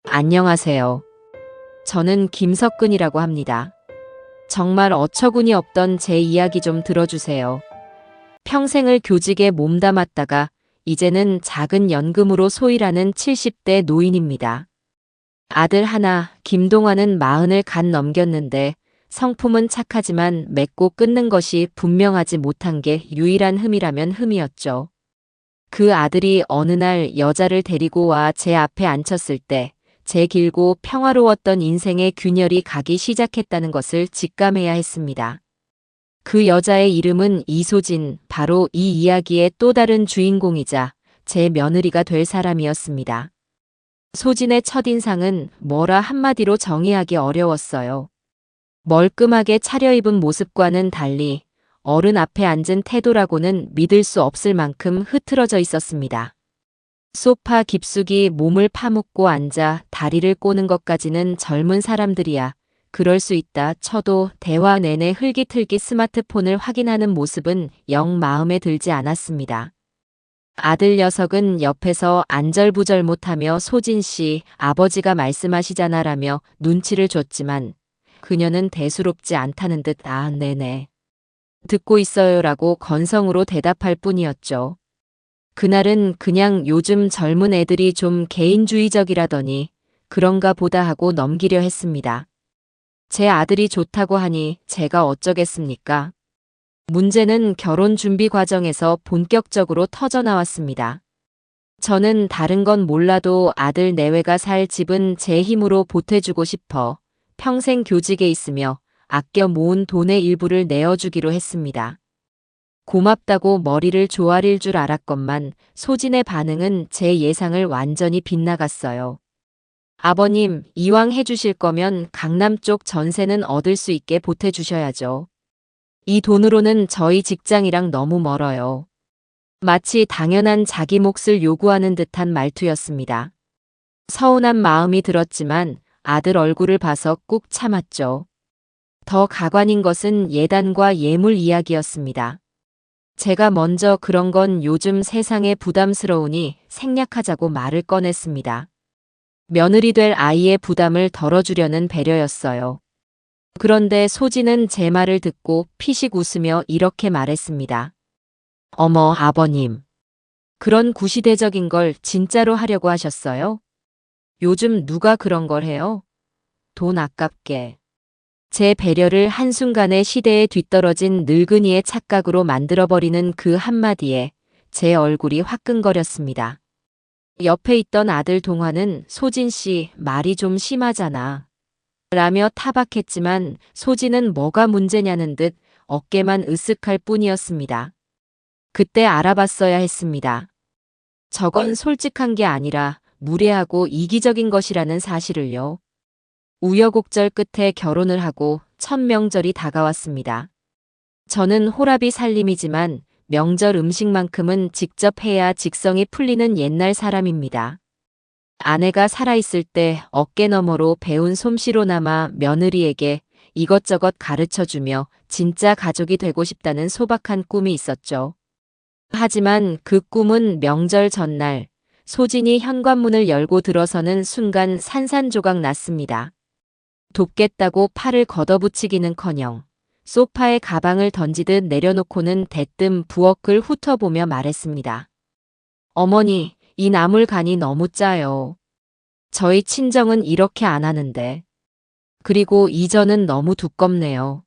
안녕하세요. 저는 김석근이라고 합니다. 정말 어처구니 없던 제 이야기 좀 들어주세요. 평생을 교직에 몸담았다가 이제는 작은 연금으로 소일하는 70대 노인입니다. 아들 하나, 김동환은 40을 간 넘겼는데 성품은 착하지만 맺고 끊는 것이 분명하지 못한 게 유일한 흠이라면 흠이었죠. 그 아들이 어느 날 여자를 데리고 와 제 앞에 앉혔을 때 제 길고 평화로웠던 인생의 균열이 가기 시작했다는 것을 직감해야 했습니다. 그 여자의 이름은 이소진, 바로 이 이야기의 또 다른 주인공이자 제 며느리가 될 사람이었습니다. 소진의 첫인상은 뭐라 한마디로 정의하기 어려웠어요. 멀끔하게 차려입은 모습과는 달리 어른 앞에 앉은 태도라고는 믿을 수 없을 만큼 흐트러져 있었습니다. 소파 깊숙이 몸을 파묻고 앉아 다리를 꼬는 것까지는 젊은 사람들이야 그럴 수 있다 쳐도 대화 내내 흘깃흘깃 스마트폰을 확인하는 모습은 영 마음에 들지 않았습니다. 아들 녀석은 옆에서 안절부절 못하며 소진 씨, 아버지가 말씀하시잖아라며 눈치를 줬지만 그녀는 대수롭지 않다는 듯 네네. 듣고 있어요라고 건성으로 대답할 뿐이었죠. 그날은 그냥 요즘 젊은 애들이 좀 개인주의적이라더니 그런가 보다 하고 넘기려 했습니다. 제 아들이 좋다고 하니 제가 어쩌겠습니까? 문제는 결혼 준비 과정에서 본격적으로 터져나왔습니다. 저는 다른 건 몰라도 아들 내외가 살 집은 제 힘으로 보태주고 싶어 평생 교직에 있으며 아껴 모은 돈의 일부를 내어주기로 했습니다. 고맙다고 머리를 조아릴 줄 알았건만 소진의 반응은 제 예상을 완전히 빗나갔어요. 아버님, 이왕 해주실 거면 강남 쪽 전세는 얻을 수 있게 보태주셔야죠. 이 돈으로는 저희 직장이랑 너무 멀어요. 마치 당연한 자기 몫을 요구하는 듯한 말투였습니다. 서운한 마음이 들었지만 아들 얼굴을 봐서 꾹 참았죠. 더 가관인 것은 예단과 예물 이야기였습니다. 제가 먼저 그런 건 요즘 세상에 부담스러우니 생략하자고 말을 꺼냈습니다. 며느리 될 아이의 부담을 덜어주려는 배려였어요. 그런데 소진은 제 말을 듣고 피식 웃으며 이렇게 말했습니다. 어머, 아버님. 그런 구시대적인 걸 진짜로 하려고 하셨어요? 요즘 누가 그런 걸 해요? 돈 아깝게. 제 배려를 한순간에 시대에 뒤떨어진 늙은이의 착각으로 만들어버리는 그 한마디에 제 얼굴이 화끈거렸습니다. 옆에 있던 아들 동화는 소진 씨 말이 좀 심하잖아. 라며 타박했지만 소진은 뭐가 문제냐는 듯 어깨만 으쓱할 뿐이었습니다. 그때 알아봤어야 했습니다. 저건 솔직한 게 아니라 무례하고 이기적인 것이라는 사실을요. 우여곡절 끝에 결혼을 하고 첫 명절이 다가왔습니다. 저는 호랍이 살림이지만 명절 음식만큼은 직접 해야 직성이 풀리는 옛날 사람입니다. 아내가 살아있을 때 어깨너머로 배운 솜씨로나마 며느리에게 이것저것 가르쳐주며 진짜 가족이 되고 싶다는 소박한 꿈이 있었죠. 하지만 그 꿈은 명절 전날 소진이 현관문을 열고 들어서는 순간 산산조각 났습니다. 돕겠다고 팔을 걷어붙이기는커녕 소파에 가방을 던지듯 내려놓고는 대뜸 부엌을 훑어보며 말했습니다. 어머니, 이 나물간이 너무 짜요. 저희 친정은 이렇게 안 하는데. 그리고 이 전은 너무 두껍네요.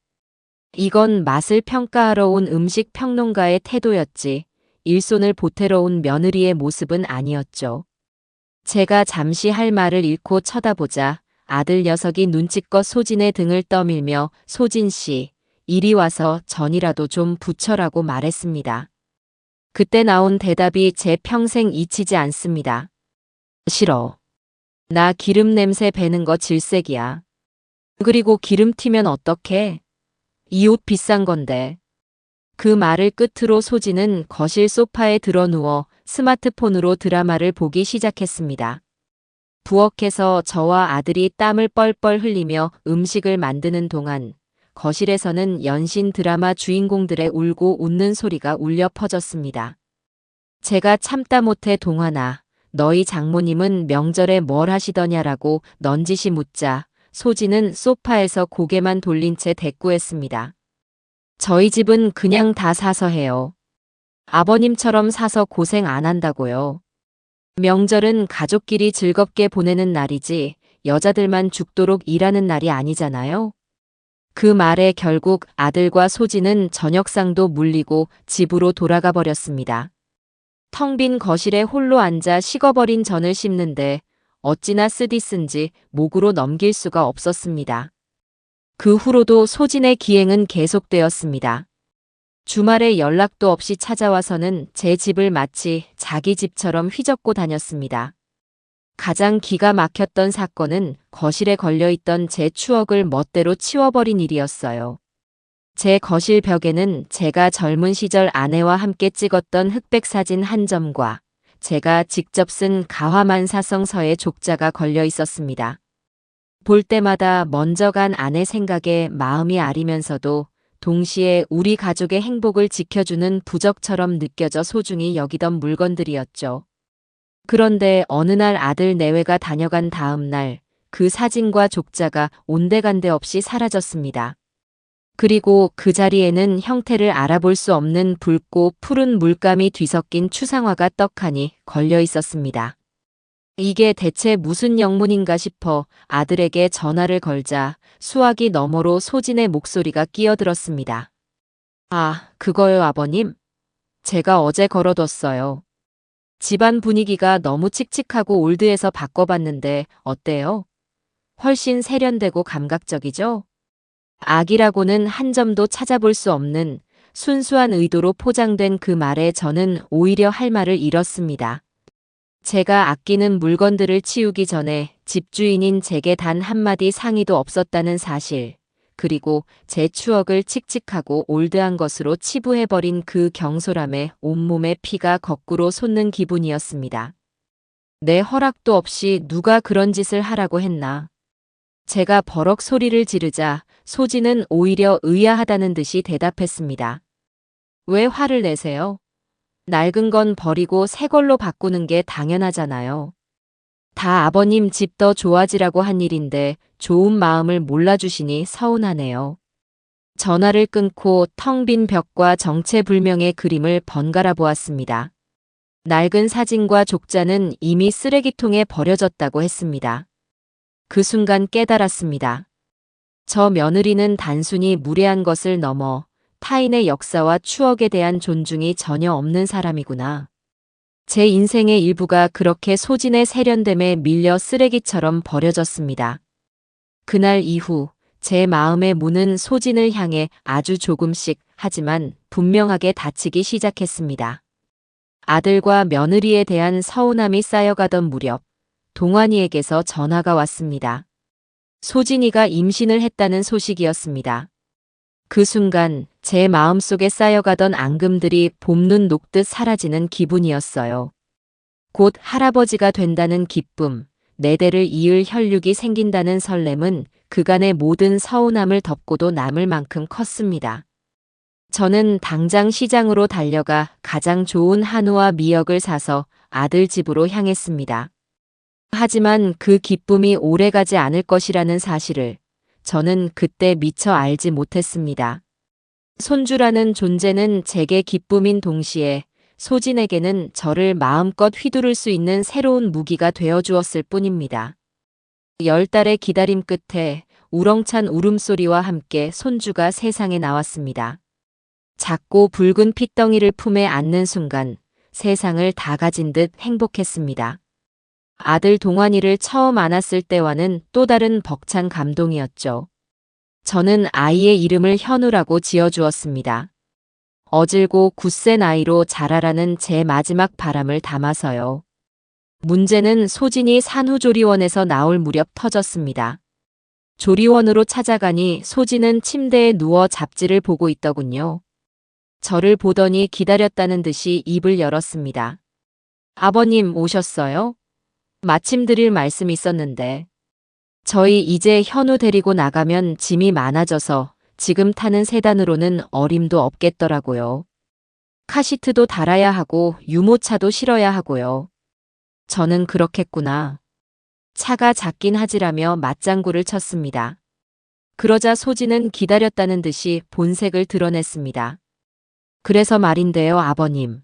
이건 맛을 평가하러 온 음식 평론가의 태도였지 일손을 보태러 온 며느리의 모습은 아니었죠. 제가 잠시 할 말을 잃고 쳐다보자 아들 녀석이 눈치껏 소진의 등을 떠밀며 소진 씨, 이리 와서 전이라도 좀 부쳐라고 말했습니다. 그때 나온 대답이 제 평생 잊히지 않습니다. 싫어. 나 기름 냄새 배는 거 질색이야. 그리고 기름 튀면 어떡해? 이 옷 비싼 건데. 그 말을 끝으로 소진은 거실 소파에 드러누워 스마트폰으로 드라마를 보기 시작했습니다. 부엌에서 저와 아들이 땀을 뻘뻘 흘리며 음식을 만드는 동안 거실에서는 연신 드라마 주인공들의 울고 웃는 소리가 울려 퍼졌습니다. 제가 참다 못해 동화나 너희 장모님은 명절에 뭘 하시더냐라고 넌지시 묻자 소진은 소파에서 고개만 돌린 채 대꾸했습니다. 저희 집은 그냥 다 사서 해요. 아버님처럼 사서 고생 안 한다고요. 명절은 가족끼리 즐겁게 보내는 날이지 여자들만 죽도록 일하는 날이 아니잖아요. 그 말에 결국 아들과 소진은 저녁상도 물리고 집으로 돌아가 버렸습니다. 텅 빈 거실에 홀로 앉아 식어버린 전을 씹는데 어찌나 쓰디쓴지 목으로 넘길 수가 없었습니다. 그 후로도 소진의 기행은 계속되었습니다. 주말에 연락도 없이 찾아와서는 제 집을 마치 자기 집처럼 휘젓고 다녔습니다. 가장 기가 막혔던 사건은 거실에 걸려있던 제 추억을 멋대로 치워버린 일이었어요. 제 거실 벽에는 제가 젊은 시절 아내와 함께 찍었던 흑백 사진 한 점과 제가 직접 쓴 가화만사성서의 족자가 걸려 있었습니다. 볼 때마다 먼저 간 아내 생각에 마음이 아리면서도 동시에 우리 가족의 행복을 지켜주는 부적처럼 느껴져 소중히 여기던 물건들이었죠. 그런데 어느 날 아들 내외가 다녀간 다음 날 그 사진과 족자가 온데간데 없이 사라졌습니다. 그리고 그 자리에는 형태를 알아볼 수 없는 붉고 푸른 물감이 뒤섞인 추상화가 떡하니 걸려 있었습니다. 이게 대체 무슨 영문인가 싶어 아들에게 전화를 걸자 수화기 너머로 소진의 목소리가 끼어들었습니다. 아, 그거요, 아버님? 제가 어제 걸어뒀어요. 집안 분위기가 너무 칙칙하고 올드해서 바꿔봤는데 어때요? 훨씬 세련되고 감각적이죠? 악이라고는 한 점도 찾아볼 수 없는 순수한 의도로 포장된 그 말에 저는 오히려 할 말을 잃었습니다. 제가 아끼는 물건들을 치우기 전에 집주인인 제게 단 한마디 상의도 없었다는 사실, 그리고 제 추억을 칙칙하고 올드한 것으로 치부해버린 그 경솔함에 온몸에 피가 거꾸로 솟는 기분이었습니다. 내 허락도 없이 누가 그런 짓을 하라고 했나. 제가 버럭 소리를 지르자 소진은 오히려 의아하다는 듯이 대답했습니다. 왜 화를 내세요? 낡은 건 버리고 새 걸로 바꾸는 게 당연하잖아요. 다 아버님 집 더 좋아지라고 한 일인데 좋은 마음을 몰라주시니 서운하네요. 전화를 끊고 텅 빈 벽과 정체불명의 그림을 번갈아 보았습니다. 낡은 사진과 족자는 이미 쓰레기통에 버려졌다고 했습니다. 그 순간 깨달았습니다. 저 며느리는 단순히 무례한 것을 넘어 타인의 역사와 추억에 대한 존중이 전혀 없는 사람이구나. 제 인생의 일부가 그렇게 소진의 세련됨에 밀려 쓰레기처럼 버려졌습니다. 그날 이후 제 마음의 문은 소진을 향해 아주 조금씩 하지만 분명하게 닫히기 시작했습니다. 아들과 며느리에 대한 서운함이 쌓여가던 무렵 동환이에게서 전화가 왔습니다. 소진이가 임신을 했다는 소식이었습니다. 그 순간 제 마음속에 쌓여가던 앙금들이 봄눈 녹듯 사라지는 기분이었어요. 곧 할아버지가 된다는 기쁨, 네 대를 이을 혈육이 생긴다는 설렘은 그간의 모든 서운함을 덮고도 남을 만큼 컸습니다. 저는 당장 시장으로 달려가 가장 좋은 한우와 미역을 사서 아들 집으로 향했습니다. 하지만 그 기쁨이 오래가지 않을 것이라는 사실을 저는 그때 미처 알지 못했습니다. 손주라는 존재는 제게 기쁨인 동시에 소진에게는 저를 마음껏 휘두를 수 있는 새로운 무기가 되어 주었을 뿐입니다. 10달의 기다림 끝에 우렁찬 울음소리와 함께 손주가 세상에 나왔습니다. 작고 붉은 핏덩이를 품에 안는 순간 세상을 다 가진 듯 행복했습니다. 아들 동환이를 처음 안았을 때와는 또 다른 벅찬 감동이었죠. 저는 아이의 이름을 현우라고 지어주었습니다. 어질고 굳센 아이로 자라라는 제 마지막 바람을 담아서요. 문제는 소진이 산후조리원에서 나올 무렵 터졌습니다. 조리원으로 찾아가니 소진은 침대에 누워 잡지를 보고 있더군요. 저를 보더니 기다렸다는 듯이 입을 열었습니다. 아버님 오셨어요? 마침 드릴 말씀이 있었는데. 저희 이제 현우 데리고 나가면 짐이 많아져서 지금 타는 세단으로는 어림도 없겠더라고요. 카시트도 달아야 하고 유모차도 실어야 하고요. 저는 그렇겠구나. 차가 작긴 하지라며 맞장구를 쳤습니다. 그러자 소진은 기다렸다는 듯이 본색을 드러냈습니다. 그래서 말인데요, 아버님.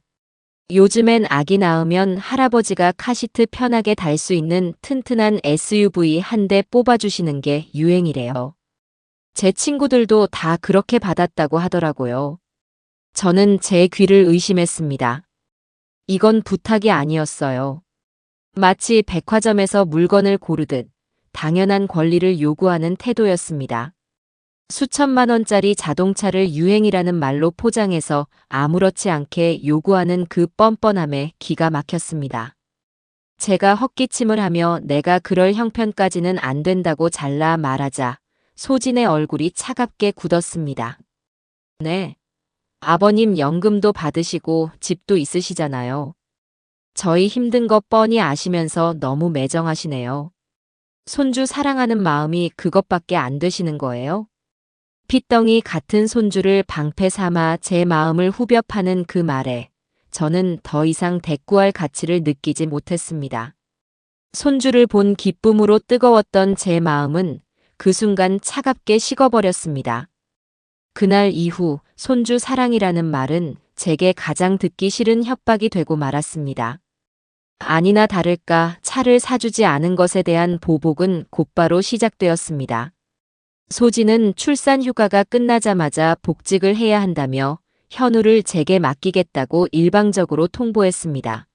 요즘엔 아기 낳으면 할아버지가 카시트 편하게 달 수 있는 튼튼한 SUV 한 대 뽑아주시는 게 유행이래요. 제 친구들도 다 그렇게 받았다고 하더라고요. 저는 제 귀를 의심했습니다. 이건 부탁이 아니었어요. 마치 백화점에서 물건을 고르듯 당연한 권리를 요구하는 태도였습니다. 수천만 원짜리 자동차를 유행이라는 말로 포장해서 아무렇지 않게 요구하는 그 뻔뻔함에 기가 막혔습니다. 제가 헛기침을 하며 내가 그럴 형편까지는 안 된다고 잘라 말하자 소진의 얼굴이 차갑게 굳었습니다. 네. 아버님 연금도 받으시고 집도 있으시잖아요. 저희 힘든 거 뻔히 아시면서 너무 매정하시네요. 손주 사랑하는 마음이 그것밖에 안 되시는 거예요? 핏덩이 같은 손주를 방패 삼아 제 마음을 후벼 파는 그 말에 저는 더 이상 대꾸할 가치를 느끼지 못했습니다. 손주를 본 기쁨으로 뜨거웠던 제 마음은 그 순간 차갑게 식어버렸습니다. 그날 이후 손주 사랑이라는 말은 제게 가장 듣기 싫은 협박이 되고 말았습니다. 아니나 다를까 차를 사주지 않은 것에 대한 보복은 곧바로 시작되었습니다. 소진은 출산 휴가가 끝나자마자 복직을 해야 한다며 현우를 제게 맡기겠다고 일방적으로 통보했습니다.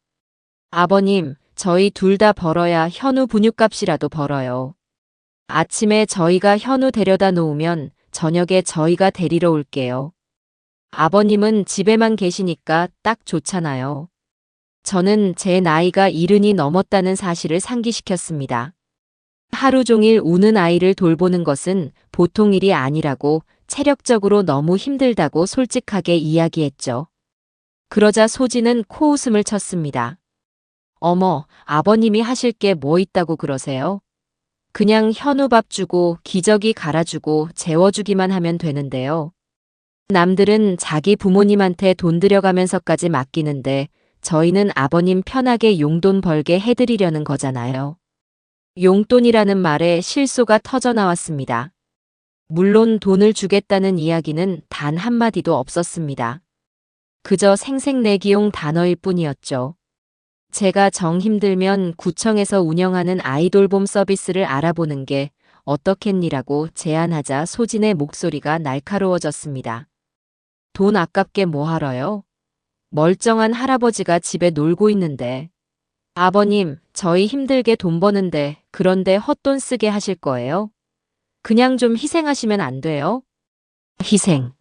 아버님, 저희 둘 다 벌어야 현우 분유값이라도 벌어요. 아침에 저희가 현우 데려다 놓으면 저녁에 저희가 데리러 올게요. 아버님은 집에만 계시니까 딱 좋잖아요. 저는 제 나이가 70이 넘었다는 사실을 상기시켰습니다. 하루 종일 우는 아이를 돌보는 것은 보통 일이 아니라고 체력적으로 너무 힘들다고 솔직하게 이야기했죠. 그러자 소진은 코웃음을 쳤습니다. 어머, 아버님이 하실 게 뭐 있다고 그러세요? 그냥 현우 밥 주고 기저귀 갈아주고 재워주기만 하면 되는데요. 남들은 자기 부모님한테 돈 들여가면서까지 맡기는데 저희는 아버님 편하게 용돈 벌게 해드리려는 거잖아요. 용돈이라는 말에 실소가 터져 나왔습니다. 물론 돈을 주겠다는 이야기는 단 한마디도 없었습니다. 그저 생색내기용 단어일 뿐이었죠. 제가 정 힘들면 구청에서 운영하는 아이돌봄 서비스를 알아보는 게 어떻겠니라고 제안하자 소진의 목소리가 날카로워졌습니다. 돈 아깝게 뭐하러요? 멀쩡한 할아버지가 집에 놀고 있는데. 아버님, 저희 힘들게 돈 버는데 그런데 헛돈 쓰게 하실 거예요? 그냥 좀 희생하시면 안 돼요? 희생.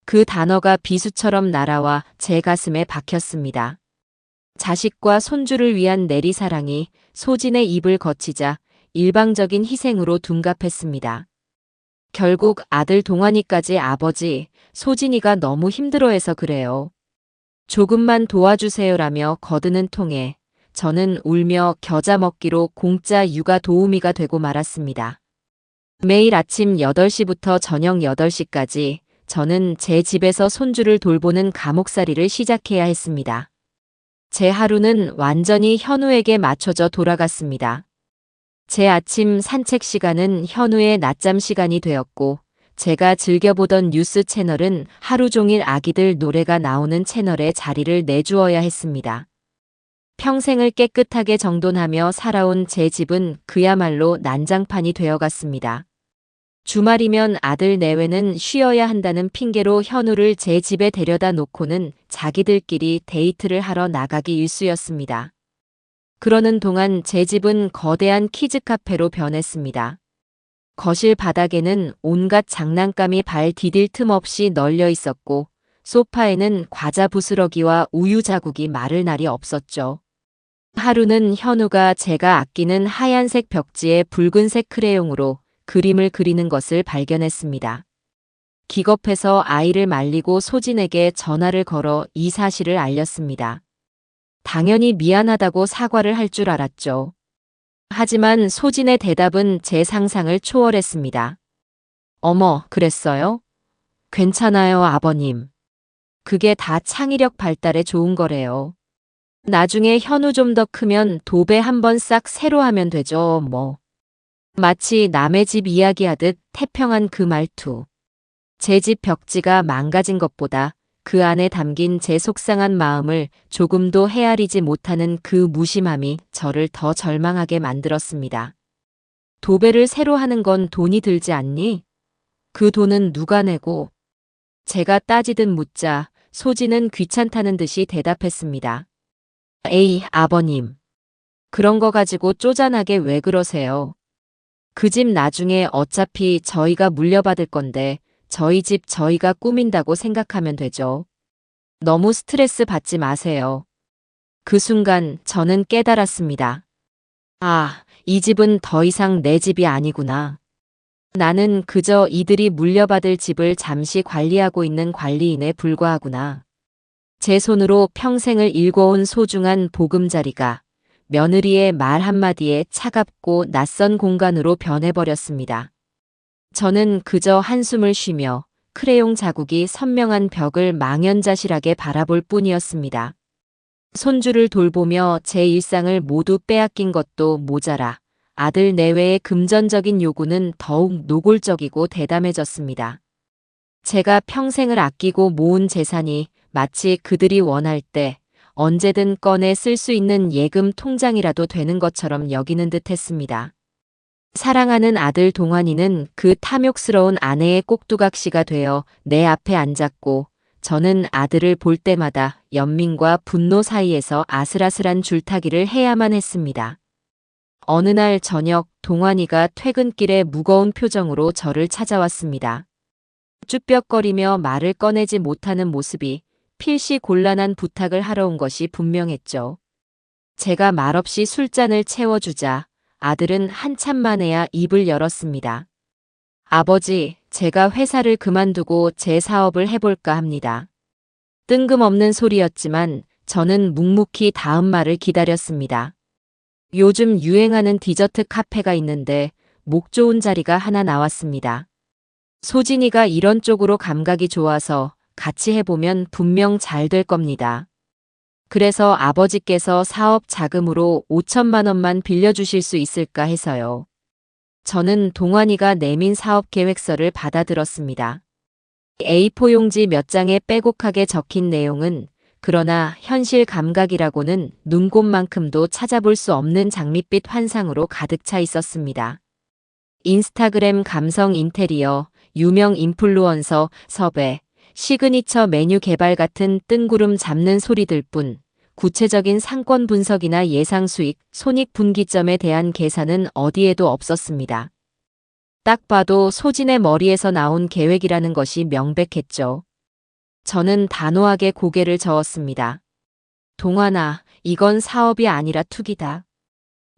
그 단어가 비수처럼 날아와 제 가슴에 박혔습니다. 자식과 손주를 위한 내리사랑이 소진의 입을 거치자 일방적인 희생으로 둔갑했습니다. 결국 아들 동환이까지 아버지, 소진이가 너무 힘들어해서 그래요. 조금만 도와주세요라며 거드는 통에 저는 울며 겨자 먹기로 공짜 육아 도우미가 되고 말았습니다. 매일 아침 8시부터 저녁 8시까지 저는 제 집에서 손주를 돌보는 감옥살이를 시작해야 했습니다. 제 하루는 완전히 현우에게 맞춰져 돌아갔습니다. 제 아침 산책 시간은 현우의 낮잠 시간이 되었고 제가 즐겨보던 뉴스 채널은 하루 종일 아기들 노래가 나오는 채널에 자리를 내주어야 했습니다. 평생을 깨끗하게 정돈하며 살아온 제 집은 그야말로 난장판이 되어갔습니다. 주말이면 아들 내외는 쉬어야 한다는 핑계로 현우를 제 집에 데려다 놓고는 자기들끼리 데이트를 하러 나가기 일쑤였습니다. 그러는 동안 제 집은 거대한 키즈 카페로 변했습니다. 거실 바닥에는 온갖 장난감이 발 디딜 틈 없이 널려 있었고 소파에는 과자 부스러기와 우유 자국이 마를 날이 없었죠. 하루는 현우가 제가 아끼는 하얀색 벽지에 붉은색 크레용으로 그림을 그리는 것을 발견했습니다. 기겁해서 아이를 말리고 소진에게 전화를 걸어 이 사실을 알렸습니다. 당연히 미안하다고 사과를 할 줄 알았죠. 하지만 소진의 대답은 제 상상을 초월했습니다. 어머, 그랬어요? 괜찮아요, 아버님. 그게 다 창의력 발달에 좋은 거래요. 나중에 현우 좀 더 크면 도배 한번 싹 새로 하면 되죠, 뭐. 마치 남의 집 이야기하듯 태평한 그 말투. 제 집 벽지가 망가진 것보다 그 안에 담긴 제 속상한 마음을 조금도 헤아리지 못하는 그 무심함이 저를 더 절망하게 만들었습니다. 도배를 새로 하는 건 돈이 들지 않니? 그 돈은 누가 내고? 제가 따지듯 묻자 소진은 귀찮다는 듯이 대답했습니다. 에이, 아버님. 그런 거 가지고 쪼잔하게 왜 그러세요? 그 집 나중에 어차피 저희가 물려받을 건데 저희 집 저희가 꾸민다고 생각하면 되죠. 너무 스트레스 받지 마세요. 그 순간 저는 깨달았습니다. 아, 이 집은 더 이상 내 집이 아니구나. 나는 그저 이들이 물려받을 집을 잠시 관리하고 있는 관리인에 불과하구나. 제 손으로 평생을 일궈온 소중한 보금자리가 며느리의 말 한마디에 차갑고 낯선 공간으로 변해버렸습니다. 저는 그저 한숨을 쉬며 크레용 자국이 선명한 벽을 망연자실하게 바라볼 뿐이었습니다. 손주를 돌보며 제 일상을 모두 빼앗긴 것도 모자라 아들 내외의 금전적인 요구는 더욱 노골적이고 대담해졌습니다. 제가 평생을 아끼고 모은 재산이 마치 그들이 원할 때 언제든 꺼내 쓸 수 있는 예금 통장이라도 되는 것처럼 여기는 듯 했습니다. 사랑하는 아들 동환이는 그 탐욕스러운 아내의 꼭두각시가 되어 내 앞에 앉았고 저는 아들을 볼 때마다 연민과 분노 사이에서 아슬아슬한 줄타기를 해야만 했습니다. 어느 날 저녁 동환이가 퇴근길에 무거운 표정으로 저를 찾아왔습니다. 쭈뼛거리며 말을 꺼내지 못하는 모습이 필시 곤란한 부탁을 하러 온 것이 분명했죠. 제가 말없이 술잔을 채워주자 아들은 한참 만에야 입을 열었습니다. 아버지, 제가 회사를 그만두고 제 사업을 해볼까 합니다. 뜬금없는 소리였지만 저는 묵묵히 다음 말을 기다렸습니다. 요즘 유행하는 디저트 카페가 있는데 목 좋은 자리가 하나 나왔습니다. 소진이가 이런 쪽으로 감각이 좋아서 같이 해보면 분명 잘 될 겁니다. 그래서 아버지께서 사업 자금으로 5천만 원만 빌려주실 수 있을까 해서요. 저는 동환이가 내민 사업 계획서를 받아들었습니다. A4 용지 몇 장에 빼곡하게 적힌 내용은 그러나 현실 감각이라고는 눈곱만큼도 찾아볼 수 없는 장밋빛 환상으로 가득 차 있었습니다. 인스타그램 감성 인테리어, 유명 인플루언서 섭외, 시그니처 메뉴 개발 같은 뜬구름 잡는 소리들 뿐 구체적인 상권 분석이나 예상 수익, 손익 분기점에 대한 계산은 어디에도 없었습니다. 딱 봐도 소진의 머리에서 나온 계획이라는 것이 명백했죠. 저는 단호하게 고개를 저었습니다. 동환아, 이건 사업이 아니라 투기다.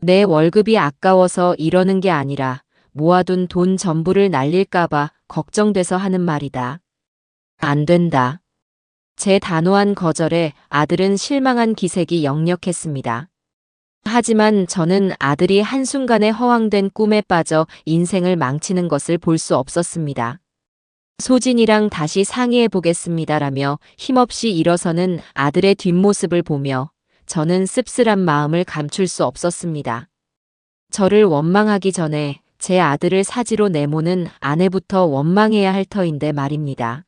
내 월급이 아까워서 이러는 게 아니라 모아둔 돈 전부를 날릴까봐 걱정돼서 하는 말이다. 안 된다. 제 단호한 거절에 아들은 실망한 기색이 역력했습니다. 하지만 저는 아들이 한순간에 허황된 꿈에 빠져 인생을 망치는 것을 볼 수 없었습니다. 소진이랑 다시 상의해 보겠습니다라며 힘없이 일어서는 아들의 뒷모습을 보며 저는 씁쓸한 마음을 감출 수 없었습니다. 저를 원망하기 전에 제 아들을 사지로 내모는 아내부터 원망해야 할 터인데 말입니다.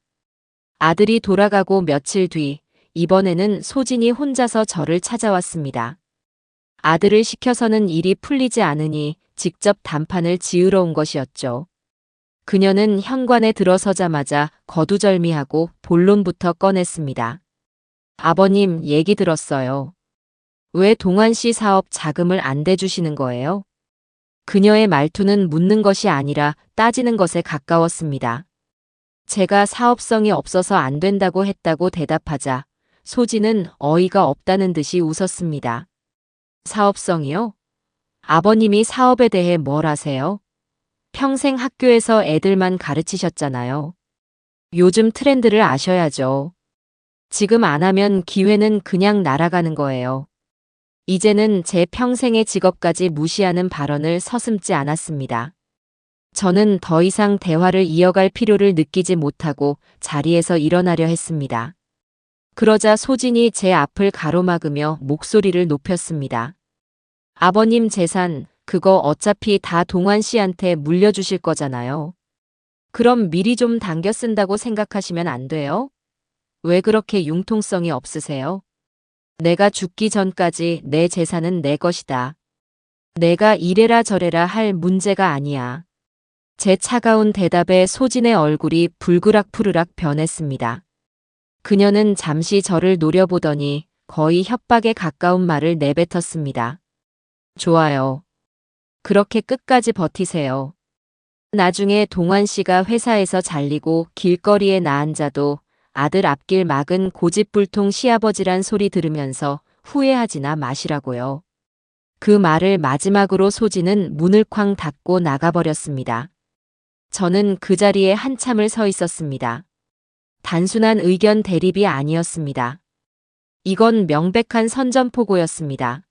아들이 돌아가고 며칠 뒤 이번에는 소진이 혼자서 저를 찾아왔습니다. 아들을 시켜서는 일이 풀리지 않으니 직접 단판을 지으러 온 것이었죠. 그녀는 현관에 들어서자마자 거두절미하고 본론부터 꺼냈습니다. 아버님, 얘기 들었어요. 왜 동환 씨 사업 자금을 안 대주시는 거예요? 그녀의 말투는 묻는 것이 아니라 따지는 것에 가까웠습니다. 제가 사업성이 없어서 안 된다고 했다고 대답하자 소진은 어이가 없다는 듯이 웃었습니다. 사업성이요? 아버님이 사업에 대해 뭘 아세요? 평생 학교에서 애들만 가르치셨잖아요. 요즘 트렌드를 아셔야죠. 지금 안 하면 기회는 그냥 날아가는 거예요. 이제는 제 평생의 직업까지 무시하는 발언을 서슴지 않았습니다. 저는 더 이상 대화를 이어갈 필요를 느끼지 못하고 자리에서 일어나려 했습니다. 그러자 소진이 제 앞을 가로막으며 목소리를 높였습니다. 아버님 재산, 그거 어차피 다 동환 씨한테 물려주실 거잖아요. 그럼 미리 좀 당겨 쓴다고 생각하시면 안 돼요? 왜 그렇게 융통성이 없으세요? 내가 죽기 전까지 내 재산은 내 것이다. 내가 이래라 저래라 할 문제가 아니야. 제 차가운 대답에 소진의 얼굴이 불그락푸르락 변했습니다. 그녀는 잠시 저를 노려보더니 거의 협박에 가까운 말을 내뱉었습니다. 좋아요. 그렇게 끝까지 버티세요. 나중에 동환 씨가 회사에서 잘리고 길거리에 나앉아도 아들 앞길 막은 고집불통 시아버지란 소리 들으면서 후회하지나 마시라고요. 그 말을 마지막으로 소진은 문을 쾅 닫고 나가버렸습니다. 저는 그 자리에 한참을 서 있었습니다. 단순한 의견 대립이 아니었습니다. 이건 명백한 선전포고였습니다.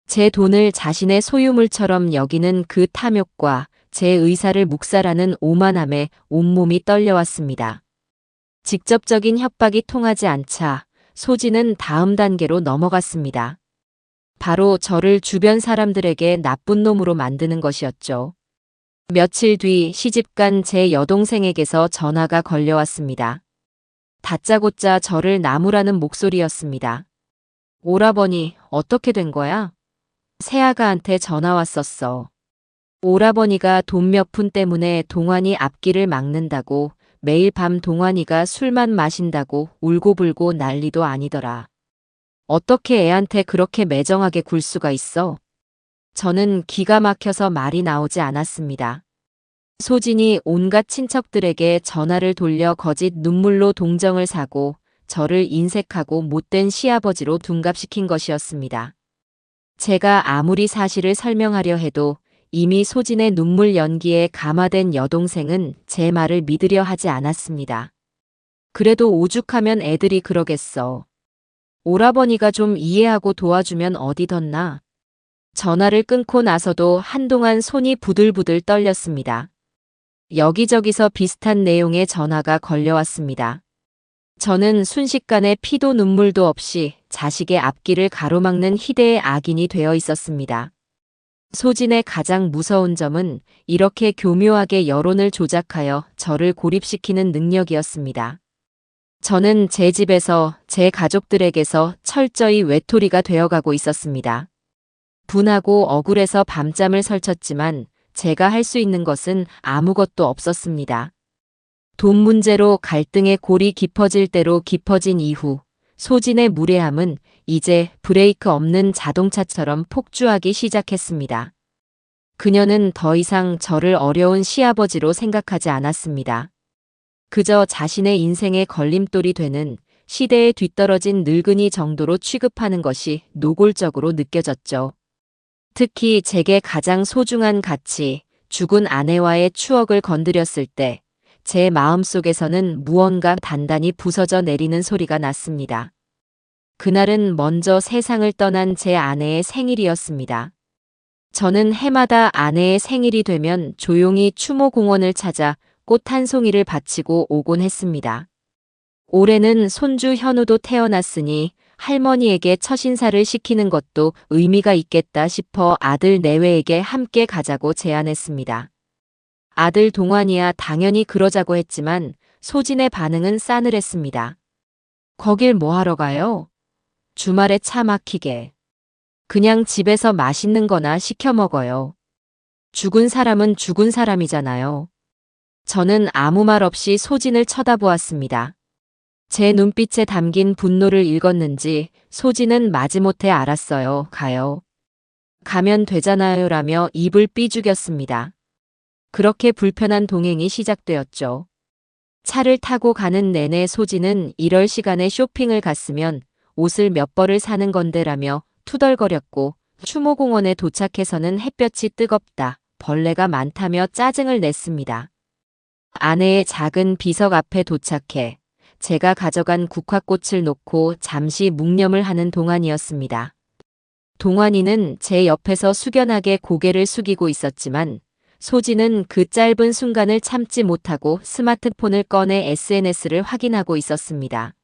제 돈을 자신의 소유물처럼 여기는 그 탐욕과 제 의사를 묵살하는 오만함에 온몸이 떨려왔습니다. 직접적인 협박이 통하지 않자 소진은 다음 단계로 넘어갔습니다. 바로 저를 주변 사람들에게 나쁜 놈으로 만드는 것이었죠. 며칠 뒤 시집간 제 여동생에게서 전화가 걸려왔습니다. 다짜고짜 저를 나무라는 목소리였습니다. 오라버니, 어떻게 된 거야? 새아가한테 전화 왔었어. 오라버니가 돈 몇 푼 때문에 동환이 앞길을 막는다고 매일 밤 동환이가 술만 마신다고 울고불고 난리도 아니더라. 어떻게 애한테 그렇게 매정하게 굴 수가 있어? 저는 기가 막혀서 말이 나오지 않았습니다. 소진이 온갖 친척들에게 전화를 돌려 거짓 눈물로 동정을 사고 저를 인색하고 못된 시아버지로 둔갑시킨 것이었습니다. 제가 아무리 사실을 설명하려 해도 이미 소진의 눈물 연기에 감화된 여동생은 제 말을 믿으려 하지 않았습니다. 그래도 오죽하면 애들이 그러겠어. 오라버니가 좀 이해하고 도와주면 어디덧나. 전화를 끊고 나서도 한동안 손이 부들부들 떨렸습니다. 여기저기서 비슷한 내용의 전화가 걸려왔습니다. 저는 순식간에 피도 눈물도 없이 자식의 앞길을 가로막는 희대의 악인이 되어 있었습니다. 소진의 가장 무서운 점은 이렇게 교묘하게 여론을 조작하여 저를 고립시키는 능력이었습니다. 저는 제 집에서 제 가족들에게서 철저히 외톨이가 되어가고 있었습니다. 분하고 억울해서 밤잠을 설쳤지만 제가 할 수 있는 것은 아무것도 없었습니다. 돈 문제로 갈등의 골이 깊어질 대로 깊어진 이후 소진의 무례함은 이제 브레이크 없는 자동차처럼 폭주하기 시작했습니다. 그녀는 더 이상 저를 어려운 시아버지로 생각하지 않았습니다. 그저 자신의 인생의 걸림돌이 되는 시대에 뒤떨어진 늙은이 정도로 취급하는 것이 노골적으로 느껴졌죠. 특히 제게 가장 소중한 가치, 죽은 아내와의 추억을 건드렸을 때 제 마음속에서는 무언가 단단히 부서져 내리는 소리가 났습니다. 그날은 먼저 세상을 떠난 제 아내의 생일이었습니다. 저는 해마다 아내의 생일이 되면 조용히 추모공원을 찾아 꽃 한 송이를 바치고 오곤 했습니다. 올해는 손주 현우도 태어났으니 할머니에게 첫 인사를 시키는 것도 의미가 있겠다 싶어 아들 내외에게 함께 가자고 제안했습니다. 아들 동환이야 당연히 그러자고 했지만 소진의 반응은 싸늘했습니다. 거길 뭐하러 가요? 주말에 차 막히게. 그냥 집에서 맛있는 거나 시켜 먹어요. 죽은 사람은 죽은 사람이잖아요. 저는 아무 말 없이 소진을 쳐다보았습니다. 제 눈빛에 담긴 분노를 읽었는지 소진은 마지못해 알았어요. 가요. 가면 되잖아요 라며 입을 삐죽였습니다. 그렇게 불편한 동행이 시작되었죠. 차를 타고 가는 내내 소진은 이럴 시간에 쇼핑을 갔으면 옷을 몇 벌을 사는 건데라며 투덜거렸고 추모공원에 도착해서는 햇볕이 뜨겁다, 벌레가 많다며 짜증을 냈습니다. 아내의 작은 비석 앞에 도착해 제가 가져간 국화꽃을 놓고 잠시 묵념을 하는 동안이었습니다. 동환이는 제 옆에서 숙연하게 고개를 숙이고 있었지만 소진은 그 짧은 순간을 참지 못하고 스마트폰을 꺼내 SNS를 확인하고 있었습니다.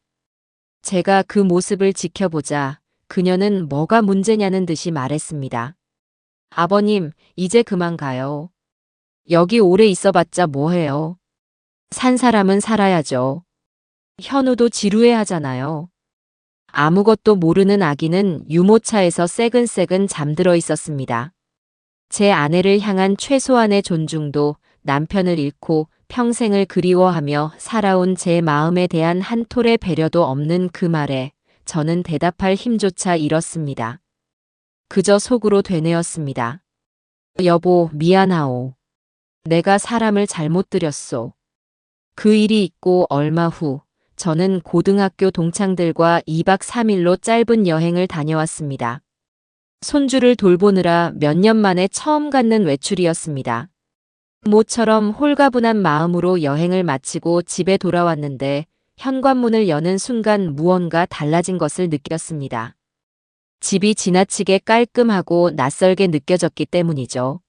제가 그 모습을 지켜보자 그녀는 뭐가 문제냐는 듯이 말했습니다. 아버님, 이제 그만 가요. 여기 오래 있어봤자 뭐해요. 산 사람은 살아야죠. 현우도 지루해 하잖아요. 아무것도 모르는 아기는 유모차에서 새근새근 잠들어 있었습니다. 제 아내를 향한 최소한의 존중도 남편을 잃고 평생을 그리워하며 살아온 제 마음에 대한 한 톨의 배려도 없는 그 말에 저는 대답할 힘조차 잃었습니다. 그저 속으로 되뇌었습니다. 여보, 미안하오. 내가 사람을 잘못 들였소. 그 일이 있고 얼마 후 저는 고등학교 동창들과 2박 3일로 짧은 여행을 다녀왔습니다. 손주를 돌보느라 몇 년 만에 처음 갖는 외출이었습니다. 모처럼 홀가분한 마음으로 여행을 마치고 집에 돌아왔는데 현관문을 여는 순간 무언가 달라진 것을 느꼈습니다. 집이 지나치게 깔끔하고 낯설게 느껴졌기 때문이죠.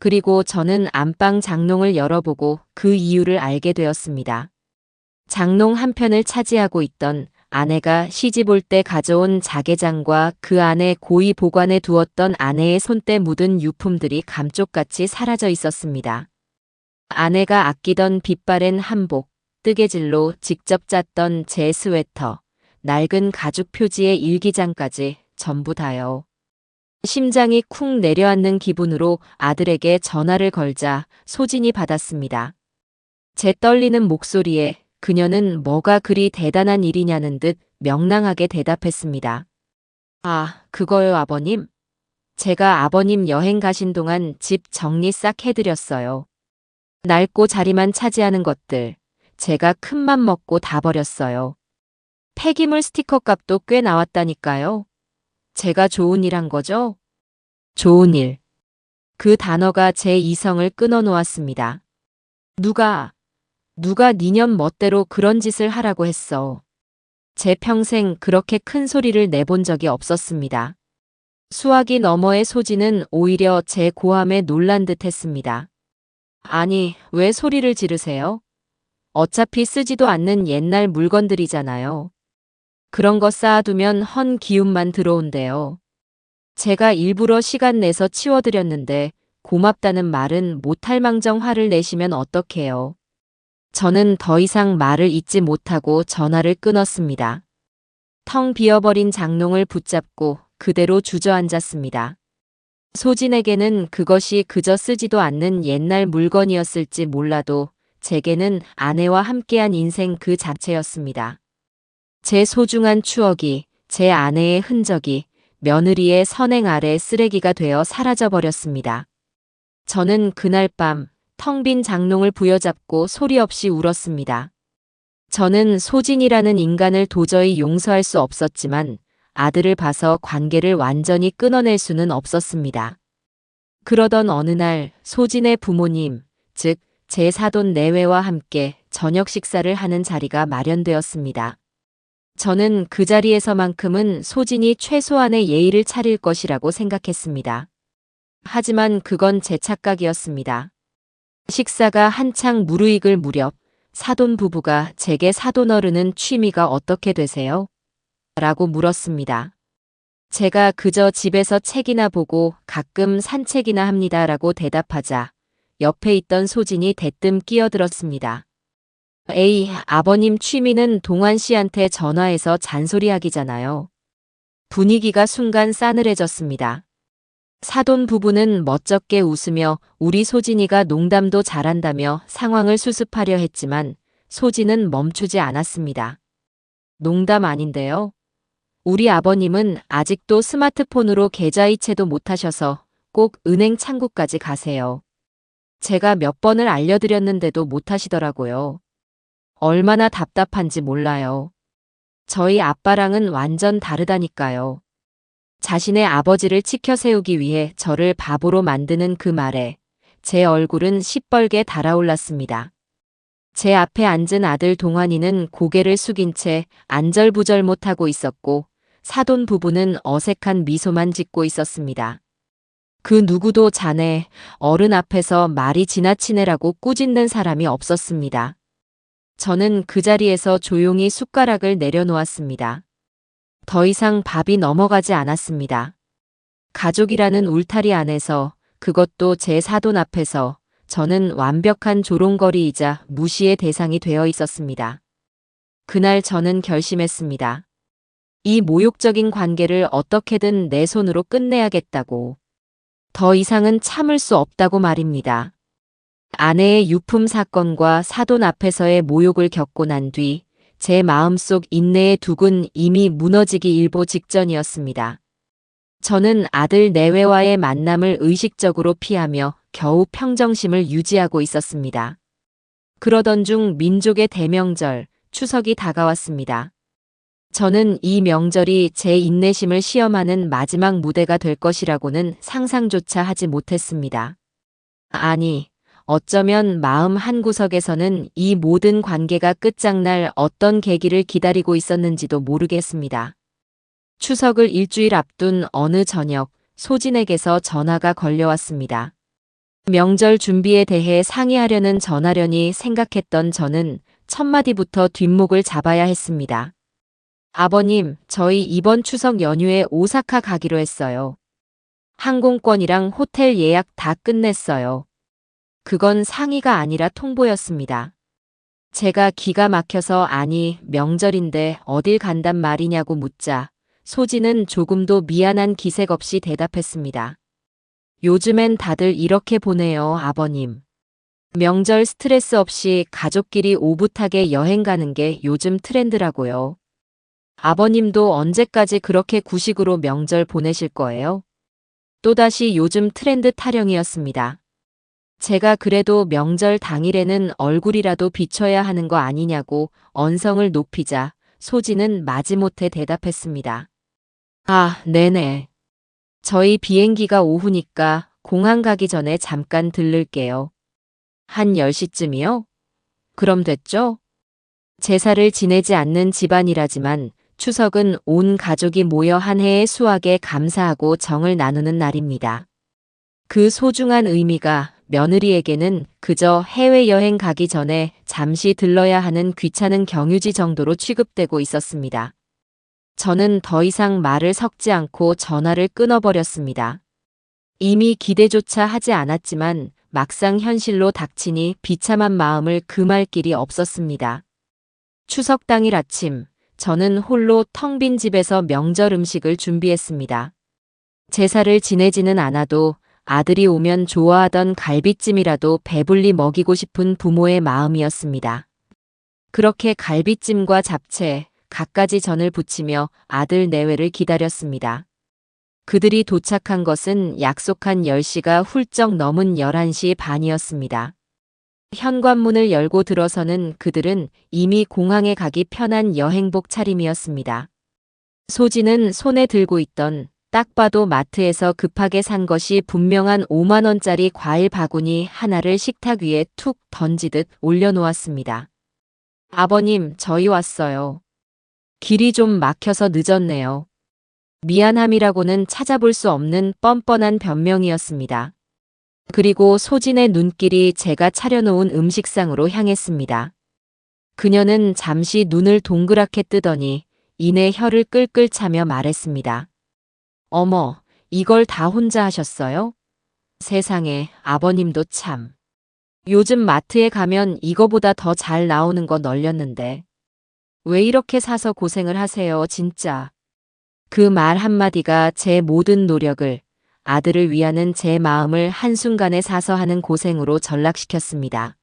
그리고 저는 안방 장롱을 열어보고 그 이유를 알게 되었습니다. 장롱 한편을 차지하고 있던 아내가 시집 올 때 가져온 자개장과 그 안에 고이 보관해 두었던 아내의 손때 묻은 유품들이 감쪽같이 사라져 있었습니다. 아내가 아끼던 빛바랜 한복, 뜨개질로 직접 짰던 제 스웨터, 낡은 가죽 표지의 일기장까지 전부 다요. 심장이 쿵 내려앉는 기분으로 아들에게 전화를 걸자 소진이 받았습니다. 제 떨리는 목소리에 그녀는 뭐가 그리 대단한 일이냐는 듯 명랑하게 대답했습니다. 아, 그거요, 아버님. 제가 아버님 여행 가신 동안 집 정리 싹 해드렸어요. 낡고 자리만 차지하는 것들, 제가 큰맘 먹고 다 버렸어요. 폐기물 스티커 값도 꽤 나왔다니까요. 제가 좋은 일 한 거죠? 좋은 일. 그 단어가 제 이성을 끊어놓았습니다. 누가 니년 멋대로 그런 짓을 하라고 했어. 제 평생 그렇게 큰 소리를 내본 적이 없었습니다. 수화기 너머의 소진은 오히려 제 고함에 놀란 듯 했습니다. 아니, 왜 소리를 지르세요? 어차피 쓰지도 않는 옛날 물건들이잖아요. 그런 거 쌓아두면 헌 기운만 들어온대요. 제가 일부러 시간 내서 치워드렸는데 고맙다는 말은 못할 망정 화를 내시면 어떡해요. 저는 더 이상 말을 잇지 못하고 전화를 끊었습니다. 텅 비어버린 장롱을 붙잡고 그대로 주저앉았습니다. 소진에게는 그것이 그저 쓰지도 않는 옛날 물건이었을지 몰라도 제게는 아내와 함께한 인생 그 자체였습니다. 제 소중한 추억이, 제 아내의 흔적이 며느리의 선행 아래 쓰레기가 되어 사라져버렸습니다. 저는 그날 밤 텅 빈 장롱을 부여잡고 소리 없이 울었습니다. 저는 소진이라는 인간을 도저히 용서할 수 없었지만 아들을 봐서 관계를 완전히 끊어낼 수는 없었습니다. 그러던 어느 날 소진의 부모님, 즉 제 사돈 내외와 함께 저녁 식사를 하는 자리가 마련되었습니다. 저는 그 자리에서만큼은 소진이 최소한의 예의를 차릴 것이라고 생각했습니다. 하지만 그건 제 착각이었습니다. 식사가 한창 무르익을 무렵 사돈 부부가 제게 사돈어른은 취미가 어떻게 되세요? 라고 물었습니다. 제가 그저 집에서 책이나 보고 가끔 산책이나 합니다 라고 대답하자 옆에 있던 소진이 대뜸 끼어들었습니다. 에이, 아버님 취미는 동환 씨한테 전화해서 잔소리하기잖아요. 분위기가 순간 싸늘해졌습니다. 사돈 부부는 멋쩍게 웃으며 우리 소진이가 농담도 잘한다며 상황을 수습하려 했지만 소진은 멈추지 않았습니다. 농담 아닌데요. 우리 아버님은 아직도 스마트폰으로 계좌이체도 못하셔서 꼭 은행 창구까지 가세요. 제가 몇 번을 알려드렸는데도 못하시더라고요. 얼마나 답답한지 몰라요. 저희 아빠랑은 완전 다르다니까요. 자신의 아버지를 치켜 세우기 위해 저를 바보로 만드는 그 말에 제 얼굴은 시뻘게 달아올랐습니다. 제 앞에 앉은 아들 동환이는 고개를 숙인 채 안절부절 못하고 있었고 사돈 부부는 어색한 미소만 짓고 있었습니다. 그 누구도 자네, 어른 앞에서 말이 지나치네라고 꾸짖는 사람이 없었습니다. 저는 그 자리에서 조용히 숟가락을 내려놓았습니다. 더 이상 밥이 넘어가지 않았습니다. 가족이라는 울타리 안에서, 그것도 제 사돈 앞에서 저는 완벽한 조롱거리이자 무시의 대상이 되어 있었습니다. 그날 저는 결심했습니다. 이 모욕적인 관계를 어떻게든 내 손으로 끝내야겠다고. 더 이상은 참을 수 없다고 말입니다. 아내의 유품 사건과 사돈 앞에서의 모욕을 겪고 난 뒤 제 마음속 인내의 둑은 이미 무너지기 일보 직전이었습니다. 저는 아들 내외와의 만남을 의식적으로 피하며 겨우 평정심을 유지하고 있었습니다. 그러던 중 민족의 대명절, 추석이 다가왔습니다. 저는 이 명절이 제 인내심을 시험하는 마지막 무대가 될 것이라고는 상상조차 하지 못했습니다. 아니, 어쩌면 마음 한구석에서는 이 모든 관계가 끝장날 어떤 계기를 기다리고 있었는지도 모르겠습니다. 추석을 일주일 앞둔 어느 저녁, 소진에게서 전화가 걸려왔습니다. 명절 준비에 대해 상의하려는 전화련이 생각했던 저는 첫마디부터 뒷목을 잡아야 했습니다. 아버님, 저희 이번 추석 연휴에 오사카 가기로 했어요. 항공권이랑 호텔 예약 다 끝냈어요. 그건 상의가 아니라 통보였습니다. 제가 기가 막혀서 아니, 명절인데 어딜 간단 말이냐고 묻자 소진은 조금도 미안한 기색 없이 대답했습니다. 요즘엔 다들 이렇게 보내요, 아버님. 명절 스트레스 없이 가족끼리 오붓하게 여행 가는 게 요즘 트렌드라고요. 아버님도 언제까지 그렇게 구식으로 명절 보내실 거예요? 또다시 요즘 트렌드 타령이었습니다. 제가 그래도 명절 당일에는 얼굴이라도 비춰야 하는 거 아니냐고 언성을 높이자 소진은 마지못해 대답했습니다. 아, 네네. 저희 비행기가 오후니까 공항 가기 전에 잠깐 들를게요. 한 10시쯤이요? 그럼 됐죠? 제사를 지내지 않는 집안이라지만 추석은 온 가족이 모여 한 해의 수확에 감사하고 정을 나누는 날입니다. 그 소중한 의미가 며느리에게는 그저 해외여행 가기 전에 잠시 들러야 하는 귀찮은 경유지 정도로 취급되고 있었습니다. 저는 더 이상 말을 섞지 않고 전화를 끊어버렸습니다. 이미 기대조차 하지 않았지만 막상 현실로 닥치니 비참한 마음을 금할 길이 없었습니다. 추석 당일 아침, 저는 홀로 텅 빈 집에서 명절 음식을 준비했습니다. 제사를 지내지는 않아도 아들이 오면 좋아하던 갈비찜이라도 배불리 먹이고 싶은 부모의 마음이었습니다. 그렇게 갈비찜과 잡채, 갖가지 전을 부치며 아들 내외를 기다렸습니다. 그들이 도착한 것은 약속한 10시가 훌쩍 넘은 11시 반이었습니다. 현관문을 열고 들어서는 그들은 이미 공항에 가기 편한 여행복 차림이었습니다. 소진은 손에 들고 있던 딱 봐도 마트에서 급하게 산 것이 분명한 5만 원짜리 과일 바구니 하나를 식탁 위에 툭 던지듯 올려놓았습니다. 아버님, 저희 왔어요. 길이 좀 막혀서 늦었네요. 미안함이라고는 찾아볼 수 없는 뻔뻔한 변명이었습니다. 그리고 소진의 눈길이 제가 차려놓은 음식상으로 향했습니다. 그녀는 잠시 눈을 동그랗게 뜨더니 이내 혀를 끌끌 차며 말했습니다. 어머, 이걸 다 혼자 하셨어요? 세상에, 아버님도 참. 요즘 마트에 가면 이거보다 더 잘 나오는 거 널렸는데. 왜 이렇게 사서 고생을 하세요, 진짜. 그 말 한마디가 제 모든 노력을, 아들을 위하는 제 마음을 한순간에 사서 하는 고생으로 전락시켰습니다.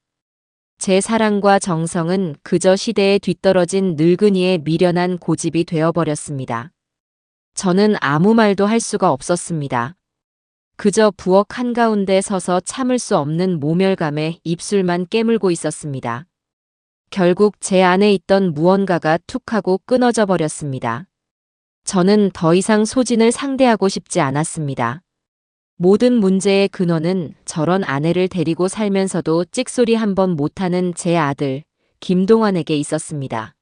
제 사랑과 정성은 그저 시대에 뒤떨어진 늙은이의 미련한 고집이 되어버렸습니다. 저는 아무 말도 할 수가 없었습니다. 그저 부엌 한가운데 서서 참을 수 없는 모멸감에 입술만 깨물고 있었습니다. 결국 제 안에 있던 무언가가 툭 하고 끊어져 버렸습니다. 저는 더 이상 소진을 상대하고 싶지 않았습니다. 모든 문제의 근원은 저런 아내를 데리고 살면서도 찍소리 한 번 못하는 제 아들, 김동완에게 있었습니다.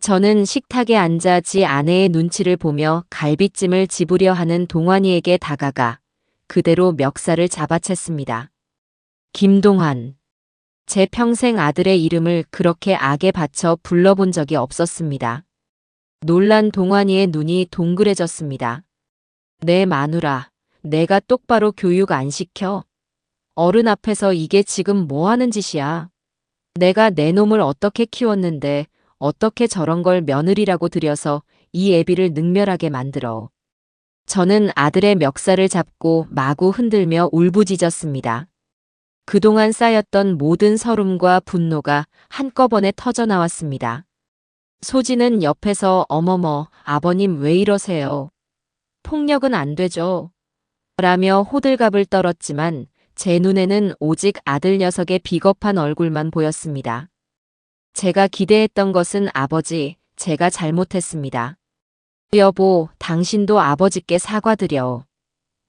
저는 식탁에 앉아 지 아내의 눈치를 보며 갈비찜을 집으려 하는 동환이에게 다가가 그대로 멱살을 잡아챘습니다. 김동환. 제 평생 아들의 이름을 그렇게 악에 바쳐 불러본 적이 없었습니다. 놀란 동환이의 눈이 동그래졌습니다. 내 마누라, 내가 똑바로 교육 안 시켜? 어른 앞에서 이게 지금 뭐 하는 짓이야? 내가 내 놈을 어떻게 키웠는데 어떻게 저런 걸 며느리라고 들여서 이 애비를 능멸하게 만들어. 저는 아들의 멱살을 잡고 마구 흔들며 울부짖었습니다. 그동안 쌓였던 모든 서름과 분노가 한꺼번에 터져나왔습니다. 소진은 옆에서 어머머, 아버님 왜 이러세요? 폭력은 안 되죠. 라며 호들갑을 떨었지만 제 눈에는 오직 아들 녀석의 비겁한 얼굴만 보였습니다. 제가 기대했던 것은 아버지, 제가 잘못했습니다. 여보, 당신도 아버지께 사과드려.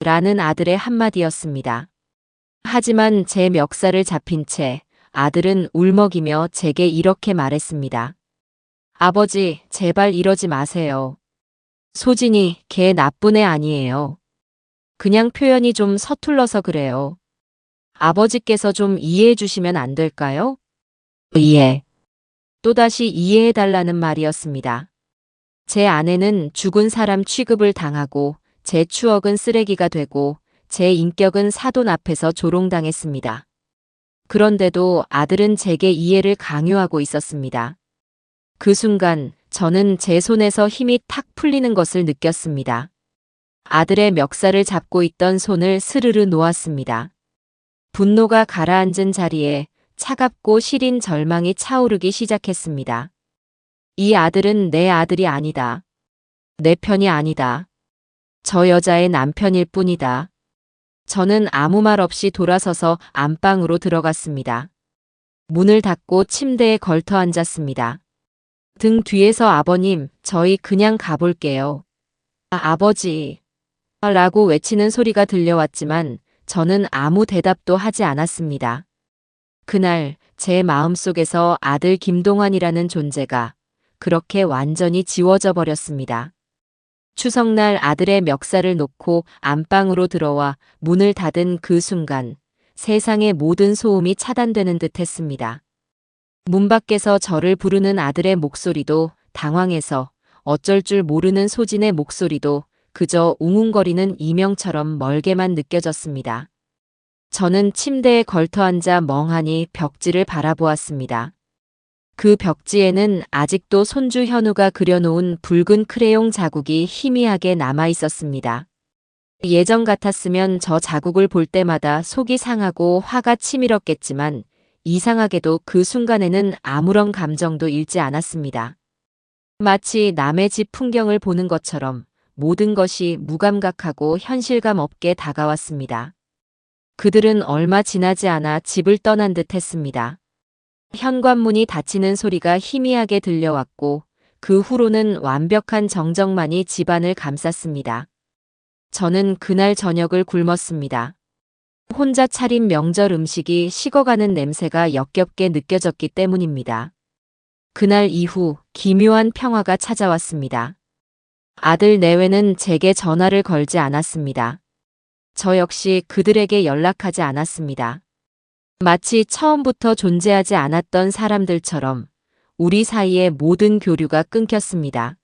라는 아들의 한마디였습니다. 하지만 제 멱살을 잡힌 채 아들은 울먹이며 제게 이렇게 말했습니다. 아버지, 제발 이러지 마세요. 소진이 걔 나쁜 애 아니에요. 그냥 표현이 좀 서툴러서 그래요. 아버지께서 좀 이해해 주시면 안 될까요? 이해. 또다시 이해해 달라는 말이었습니다. 제 아내는 죽은 사람 취급을 당하고 제 추억은 쓰레기가 되고 제 인격은 사돈 앞에서 조롱당했습니다. 그런데도 아들은 제게 이해를 강요하고 있었습니다. 그 순간 저는 제 손에서 힘이 탁 풀리는 것을 느꼈습니다. 아들의 멱살을 잡고 있던 손을 스르르 놓았습니다. 분노가 가라앉은 자리에 차갑고 시린 절망이 차오르기 시작했습니다. 이 아들은 내 아들이 아니다. 내 편이 아니다. 저 여자의 남편일 뿐이다. 저는 아무 말 없이 돌아서서 안방으로 들어갔습니다. 문을 닫고 침대에 걸터 앉았습니다. 등 뒤에서 아버님, 저희 그냥 가볼게요. 아버지. 라고 외치는 소리가 들려왔지만 저는 아무 대답도 하지 않았습니다. 그날 제 마음속에서 아들 김동환이라는 존재가 그렇게 완전히 지워져 버렸습니다. 추석날 아들의 멱살을 놓고 안방으로 들어와 문을 닫은 그 순간 세상의 모든 소음이 차단되는 듯 했습니다. 문 밖에서 저를 부르는 아들의 목소리도 당황해서 어쩔 줄 모르는 소진의 목소리도 그저 웅웅거리는 이명처럼 멀게만 느껴졌습니다. 저는 침대에 걸터앉아 멍하니 벽지를 바라보았습니다. 그 벽지에는 아직도 손주 현우가 그려놓은 붉은 크레용 자국이 희미하게 남아 있었습니다. 예전 같았으면 저 자국을 볼 때마다 속이 상하고 화가 치밀었겠지만 이상하게도 그 순간에는 아무런 감정도 잃지 않았습니다. 마치 남의 집 풍경을 보는 것처럼 모든 것이 무감각하고 현실감 없게 다가왔습니다. 그들은 얼마 지나지 않아 집을 떠난 듯 했습니다. 현관문이 닫히는 소리가 희미하게 들려왔고 그 후로는 완벽한 정적만이 집안을 감쌌습니다. 저는 그날 저녁을 굶었습니다. 혼자 차린 명절 음식이 식어가는 냄새가 역겹게 느껴졌기 때문입니다. 그날 이후 기묘한 평화가 찾아왔습니다. 아들 내외는 제게 전화를 걸지 않았습니다. 저 역시 그들에게 연락하지 않았습니다. 마치 처음부터 존재하지 않았던 사람들처럼 우리 사이의 모든 교류가 끊겼습니다.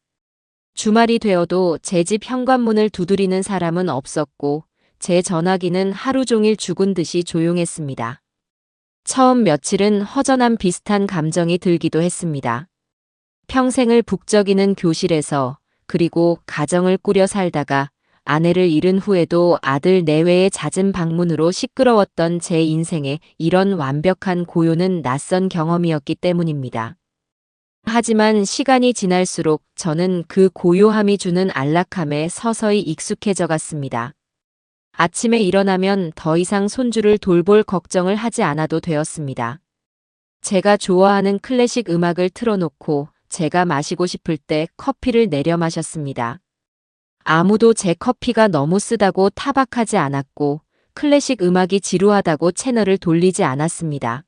주말이 되어도 제 집 현관문을 두드리는 사람은 없었고 제 전화기는 하루 종일 죽은 듯이 조용했습니다. 처음 며칠은 허전한 비슷한 감정이 들기도 했습니다. 평생을 북적이는 교실에서 그리고 가정을 꾸려 살다가 아내를 잃은 후에도 아들 내외의 잦은 방문으로 시끄러웠던 제 인생에 이런 완벽한 고요는 낯선 경험이었기 때문입니다. 하지만 시간이 지날수록 저는 그 고요함이 주는 안락함에 서서히 익숙해져 갔습니다. 아침에 일어나면 더 이상 손주를 돌볼 걱정을 하지 않아도 되었습니다. 제가 좋아하는 클래식 음악을 틀어놓고 제가 마시고 싶을 때 커피를 내려 마셨습니다. 아무도 제 커피가 너무 쓰다고 타박하지 않았고 클래식 음악이 지루하다고 채널을 돌리지 않았습니다.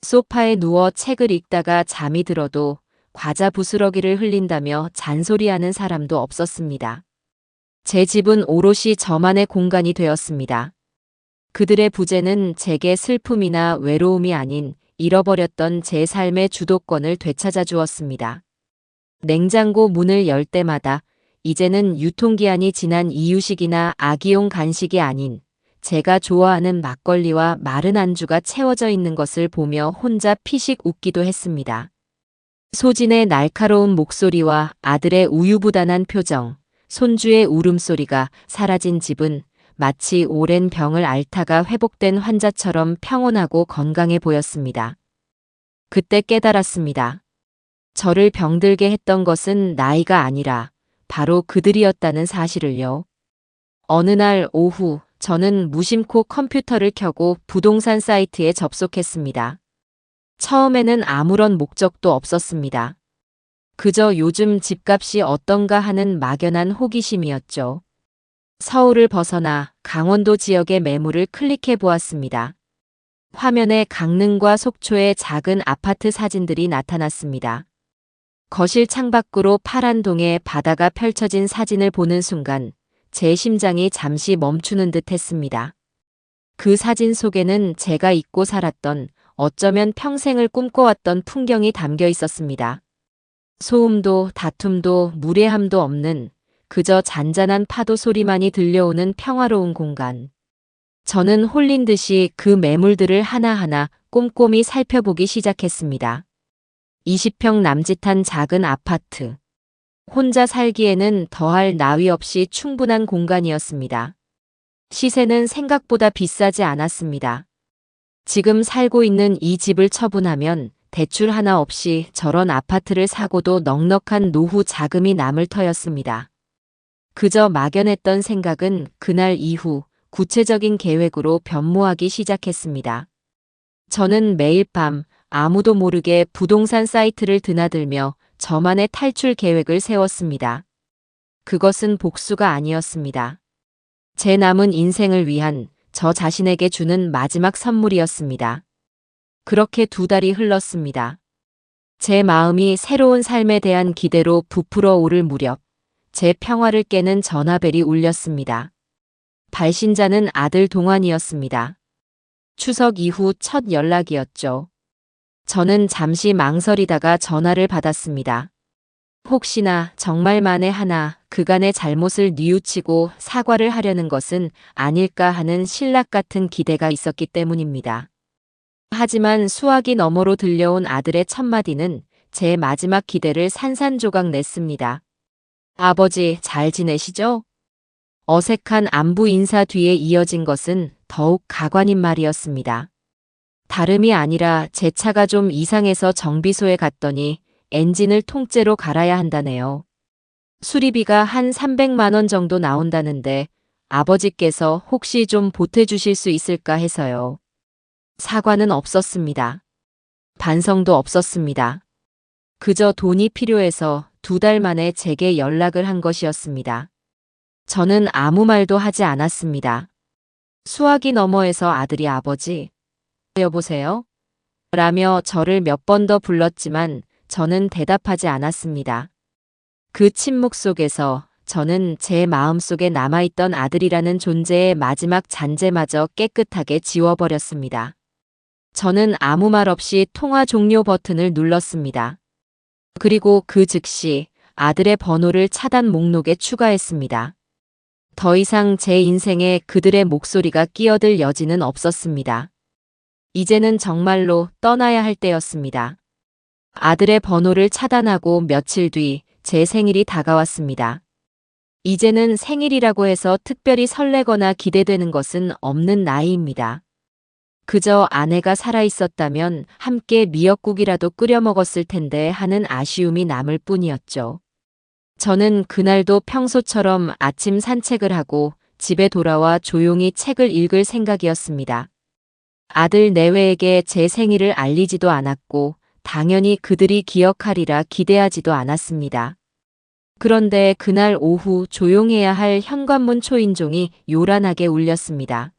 소파에 누워 책을 읽다가 잠이 들어도 과자 부스러기를 흘린다며 잔소리하는 사람도 없었습니다. 제 집은 오롯이 저만의 공간이 되었습니다. 그들의 부재는 제게 슬픔이나 외로움이 아닌 잃어버렸던 제 삶의 주도권을 되찾아 주었습니다. 냉장고 문을 열 때마다 이제는 유통기한이 지난 이유식이나 아기용 간식이 아닌 제가 좋아하는 막걸리와 마른 안주가 채워져 있는 것을 보며 혼자 피식 웃기도 했습니다. 소진의 날카로운 목소리와 아들의 우유부단한 표정, 손주의 울음소리가 사라진 집은 마치 오랜 병을 앓다가 회복된 환자처럼 평온하고 건강해 보였습니다. 그때 깨달았습니다. 저를 병들게 했던 것은 나이가 아니라 바로 그들이었다는 사실을요. 어느 날 오후 저는 무심코 컴퓨터를 켜고 부동산 사이트에 접속했습니다. 처음에는 아무런 목적도 없었습니다. 그저 요즘 집값이 어떤가 하는 막연한 호기심이었죠. 서울을 벗어나 강원도 지역의 매물을 클릭해 보았습니다. 화면에 강릉과 속초의 작은 아파트 사진들이 나타났습니다. 거실 창밖으로 파란 동의 바다가 펼쳐진 사진을 보는 순간 제 심장이 잠시 멈추는 듯 했습니다. 그 사진 속에는 제가 잊고 살았던 어쩌면 평생을 꿈꿔왔던 풍경이 담겨 있었습니다. 소음도 다툼도 무례함도 없는 그저 잔잔한 파도 소리만이 들려오는 평화로운 공간. 저는 홀린 듯이 그 매물들을 하나하나 꼼꼼히 살펴보기 시작했습니다. 20평 남짓한 작은 아파트. 혼자 살기에는 더할 나위 없이 충분한 공간이었습니다. 시세는 생각보다 비싸지 않았습니다. 지금 살고 있는 이 집을 처분하면 대출 하나 없이 저런 아파트를 사고도 넉넉한 노후 자금이 남을 터였습니다. 그저 막연했던 생각은 그날 이후 구체적인 계획으로 변모하기 시작했습니다. 저는 매일 밤 아무도 모르게 부동산 사이트를 드나들며 저만의 탈출 계획을 세웠습니다. 그것은 복수가 아니었습니다. 제 남은 인생을 위한 저 자신에게 주는 마지막 선물이었습니다. 그렇게 2달이 흘렀습니다. 제 마음이 새로운 삶에 대한 기대로 부풀어 오를 무렵 제 평화를 깨는 전화벨이 울렸습니다. 발신자는 아들 동환이었습니다. 추석 이후 첫 연락이었죠. 저는 잠시 망설이다가 전화를 받았습니다. 혹시나 정말 만에 하나 그간의 잘못을 뉘우치고 사과를 하려는 것은 아닐까 하는 신락 같은 기대가 있었기 때문입니다. 하지만 수화기 너머로 들려온 아들의 첫마디는 제 마지막 기대를 산산조각 냈습니다. 아버지, 잘 지내시죠? 어색한 안부 인사 뒤에 이어진 것은 더욱 가관인 말이었습니다. 다름이 아니라 제 차가 좀 이상해서 정비소에 갔더니 엔진을 통째로 갈아야 한다네요. 수리비가 한 300만 원 정도 나온다는데 아버지께서 혹시 좀 보태주실 수 있을까 해서요. 사과는 없었습니다. 반성도 없었습니다. 그저 돈이 필요해서 2달 만에 제게 연락을 한 것이었습니다. 저는 아무 말도 하지 않았습니다. 수화기 너머에서 아들이 아버지, 여보세요? 라며 저를 몇 번 더 불렀지만 저는 대답하지 않았습니다. 그 침묵 속에서 저는 제 마음속에 남아있던 아들이라는 존재의 마지막 잔재마저 깨끗하게 지워버렸습니다. 저는 아무 말 없이 통화 종료 버튼을 눌렀습니다. 그리고 그 즉시 아들의 번호를 차단 목록에 추가했습니다. 더 이상 제 인생에 그들의 목소리가 끼어들 여지는 없었습니다. 이제는 정말로 떠나야 할 때였습니다. 아들의 번호를 차단하고 며칠 뒤 제 생일이 다가왔습니다. 이제는 생일이라고 해서 특별히 설레거나 기대되는 것은 없는 나이입니다. 그저 아내가 살아있었다면 함께 미역국이라도 끓여 먹었을 텐데 하는 아쉬움이 남을 뿐이었죠. 저는 그날도 평소처럼 아침 산책을 하고 집에 돌아와 조용히 책을 읽을 생각이었습니다. 아들 내외에게 제 생일을 알리지도 않았고 당연히 그들이 기억하리라 기대하지도 않았습니다. 그런데 그날 오후 조용해야 할 현관문 초인종이 요란하게 울렸습니다.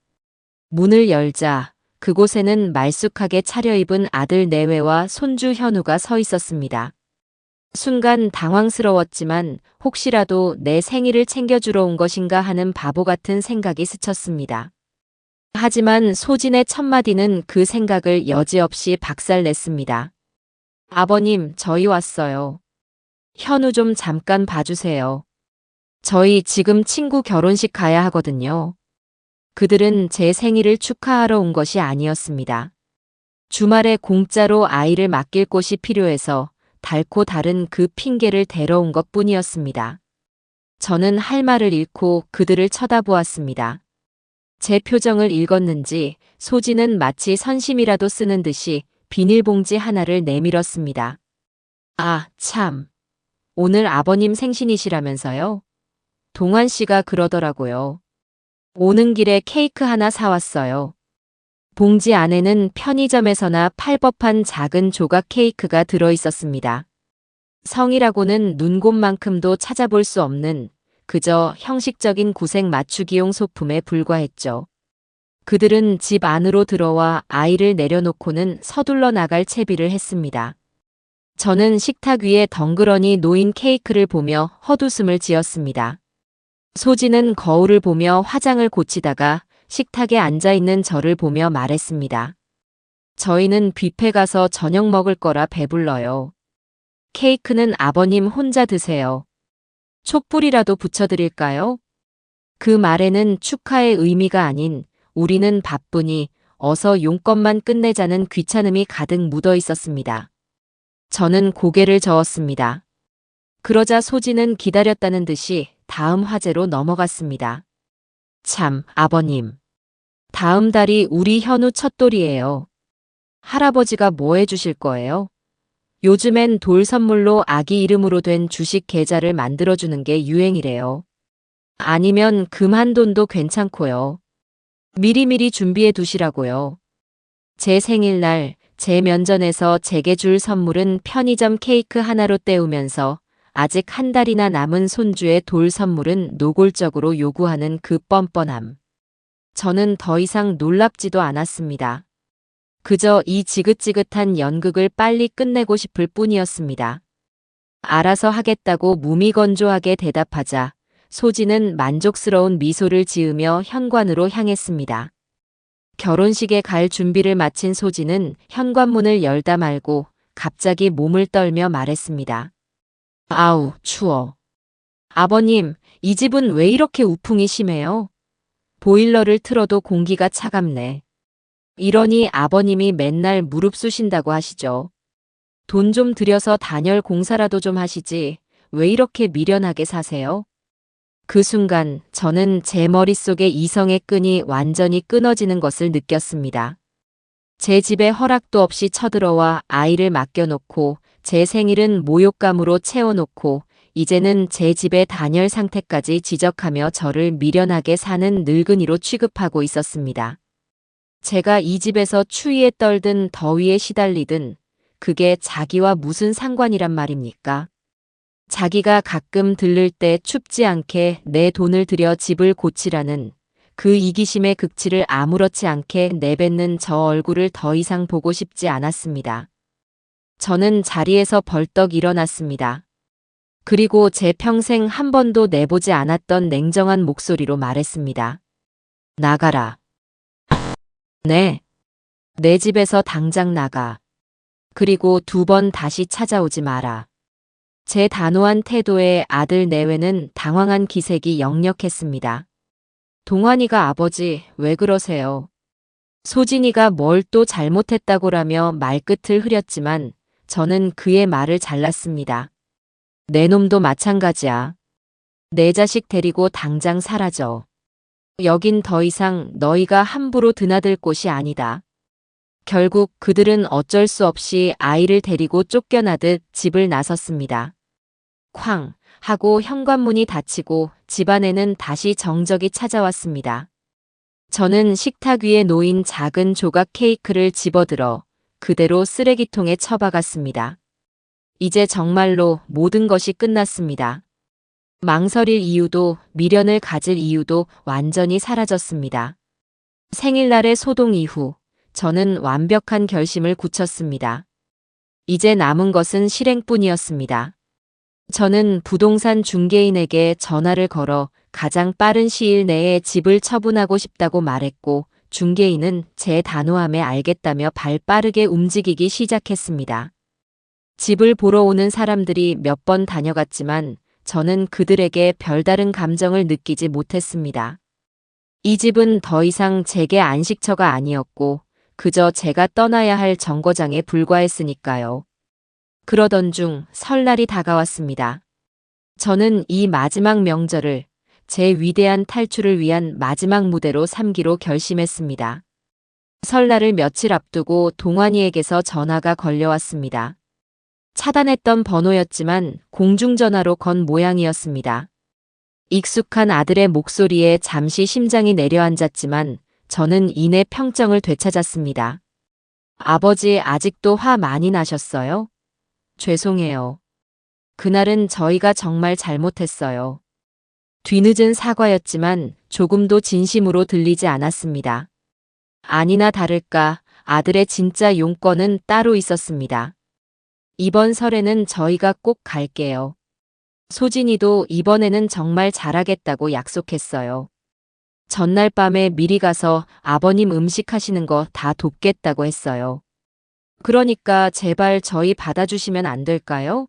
문을 열자 그곳에는 말쑥하게 차려입은 아들 내외와 손주 현우가 서 있었습니다. 순간 당황스러웠지만 혹시라도 내 생일을 챙겨주러 온 것인가 하는 바보 같은 생각이 스쳤습니다. 하지만 소진의 첫마디는 그 생각을 여지없이 박살냈습니다. 아버님, 저희 왔어요. 현우 좀 잠깐 봐주세요. 저희 지금 친구 결혼식 가야 하거든요. 그들은 제 생일을 축하하러 온 것이 아니었습니다. 주말에 공짜로 아이를 맡길 곳이 필요해서 달고 다른 그 핑계를 대러 온 것뿐이었습니다. 저는 할 말을 잃고 그들을 쳐다보았습니다. 제 표정을 읽었는지 소진은 마치 선심이라도 쓰는 듯이 비닐봉지 하나를 내밀었습니다. 아, 참. 오늘 아버님 생신이시라면서요? 동환 씨가 그러더라고요. 오는 길에 케이크 하나 사왔어요. 봉지 안에는 편의점에서나 팔 법한 작은 조각 케이크가 들어있었습니다. 성이라고는 눈곱만큼도 찾아볼 수 없는 그저 형식적인 구색 맞추기용 소품에 불과했죠. 그들은 집 안으로 들어와 아이를 내려놓고는 서둘러 나갈 채비를 했습니다. 저는 식탁 위에 덩그러니 놓인 케이크를 보며 헛웃음을 지었습니다. 소진은 거울을 보며 화장을 고치다가 식탁에 앉아있는 저를 보며 말했습니다. 저희는 뷔페 가서 저녁 먹을 거라 배불러요. 케이크는 아버님 혼자 드세요. 촛불이라도 붙여드릴까요? 그 말에는 축하의 의미가 아닌 우리는 바쁘니 어서 용건만 끝내자는 귀찮음이 가득 묻어 있었습니다. 저는 고개를 저었습니다. 그러자 소진은 기다렸다는 듯이 다음 화제로 넘어갔습니다. 참, 아버님. 다음 달이 우리 현우 첫돌이에요. 할아버지가 뭐 해주실 거예요? 요즘엔 돌 선물로 아기 이름으로 된 주식 계좌를 만들어주는 게 유행이래요. 아니면 금 한 돈도 괜찮고요. 미리미리 준비해 두시라고요. 제 생일날 제 면전에서 제게 줄 선물은 편의점 케이크 하나로 때우면서 아직 한 달이나 남은 손주의 돌 선물은 노골적으로 요구하는 그 뻔뻔함. 저는 더 이상 놀랍지도 않았습니다. 그저 이 지긋지긋한 연극을 빨리 끝내고 싶을 뿐이었습니다. 알아서 하겠다고 무미건조하게 대답하자 소진은 만족스러운 미소를 지으며 현관으로 향했습니다. 결혼식에 갈 준비를 마친 소진은 현관문을 열다 말고 갑자기 몸을 떨며 말했습니다. 아우, 추워. 아버님, 이 집은 왜 이렇게 우풍이 심해요? 보일러를 틀어도 공기가 차갑네. 이러니 아버님이 맨날 무릅쓰신다고 하시죠. 돈 좀 들여서 단열 공사라도 좀 하시지 왜 이렇게 미련하게 사세요? 그 순간 저는 제 머릿속의 이성의 끈이 완전히 끊어지는 것을 느꼈습니다. 제 집에 허락도 없이 쳐들어와 아이를 맡겨놓고 제 생일은 모욕감으로 채워놓고 이제는 제 집의 단열 상태까지 지적하며 저를 미련하게 사는 늙은이로 취급하고 있었습니다. 제가 이 집에서 추위에 떨든 더위에 시달리든 그게 자기와 무슨 상관이란 말입니까? 자기가 가끔 들를 때 춥지 않게 내 돈을 들여 집을 고치라는 그 이기심의 극치를 아무렇지 않게 내뱉는 저 얼굴을 더 이상 보고 싶지 않았습니다. 저는 자리에서 벌떡 일어났습니다. 그리고 제 평생 한 번도 내보지 않았던 냉정한 목소리로 말했습니다. 나가라. 네. 내 집에서 당장 나가. 그리고 2번 다시 찾아오지 마라. 제 단호한 태도에 아들 내외는 당황한 기색이 역력했습니다. 동환이가 아버지, 왜 그러세요? 소진이가 뭘 또 잘못했다고라며 말끝을 흐렸지만 저는 그의 말을 잘랐습니다. 내 놈도 마찬가지야. 내 자식 데리고 당장 사라져. 여긴 더 이상 너희가 함부로 드나들 곳이 아니다. 결국 그들은 어쩔 수 없이 아이를 데리고 쫓겨나듯 집을 나섰습니다. 쾅 하고 현관문이 닫히고 집안에는 다시 정적이 찾아왔습니다. 저는 식탁 위에 놓인 작은 조각 케이크를 집어들어 그대로 쓰레기통에 처박았습니다. 이제 정말로 모든 것이 끝났습니다. 망설일 이유도 미련을 가질 이유도 완전히 사라졌습니다. 생일날의 소동 이후 저는 완벽한 결심을 굳혔습니다. 이제 남은 것은 실행뿐이었습니다. 저는 부동산 중개인에게 전화를 걸어 가장 빠른 시일 내에 집을 처분하고 싶다고 말했고 중개인은 제 단호함에 알겠다며 발 빠르게 움직이기 시작했습니다. 집을 보러 오는 사람들이 몇 번 다녀갔지만 저는 그들에게 별다른 감정을 느끼지 못했습니다. 이 집은 더 이상 제게 안식처가 아니었고 그저 제가 떠나야 할 정거장에 불과했으니까요. 그러던 중 설날이 다가왔습니다. 저는 이 마지막 명절을 제 위대한 탈출을 위한 마지막 무대로 삼기로 결심했습니다. 설날을 며칠 앞두고 동환이에게서 전화가 걸려왔습니다. 차단했던 번호였지만 공중전화로 건 모양이었습니다. 익숙한 아들의 목소리에 잠시 심장이 내려앉았지만 저는 이내 평정을 되찾았습니다. 아버지 아직도 화 많이 나셨어요? 죄송해요. 그날은 저희가 정말 잘못했어요. 뒤늦은 사과였지만 조금도 진심으로 들리지 않았습니다. 아니나 다를까 아들의 진짜 용건은 따로 있었습니다. 이번 설에는 저희가 꼭 갈게요. 소진이도 이번에는 정말 잘하겠다고 약속했어요. 전날 밤에 미리 가서 아버님 음식 하시는 거 다 돕겠다고 했어요. 그러니까 제발 저희 받아주시면 안 될까요?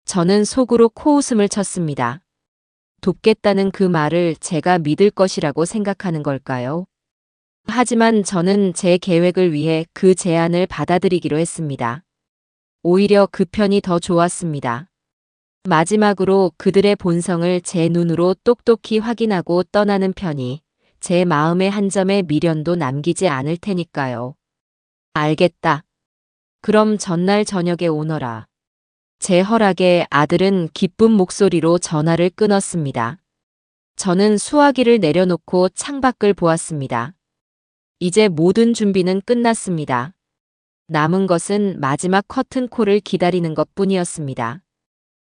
저는 속으로 코웃음을 쳤습니다. 돕겠다는 그 말을 제가 믿을 것이라고 생각하는 걸까요? 하지만 저는 제 계획을 위해 그 제안을 받아들이기로 했습니다. 오히려 그 편이 더 좋았습니다. 마지막으로 그들의 본성을 제 눈으로 똑똑히 확인하고 떠나는 편이 제 마음의 한 점의 미련도 남기지 않을 테니까요. 알겠다. 그럼 전날 저녁에 오너라. 제 허락에 아들은 기쁜 목소리로 전화를 끊었습니다. 저는 수화기를 내려놓고 창밖을 보았습니다. 이제 모든 준비는 끝났습니다. 남은 것은 마지막 커튼콜을 기다리는 것뿐이었습니다.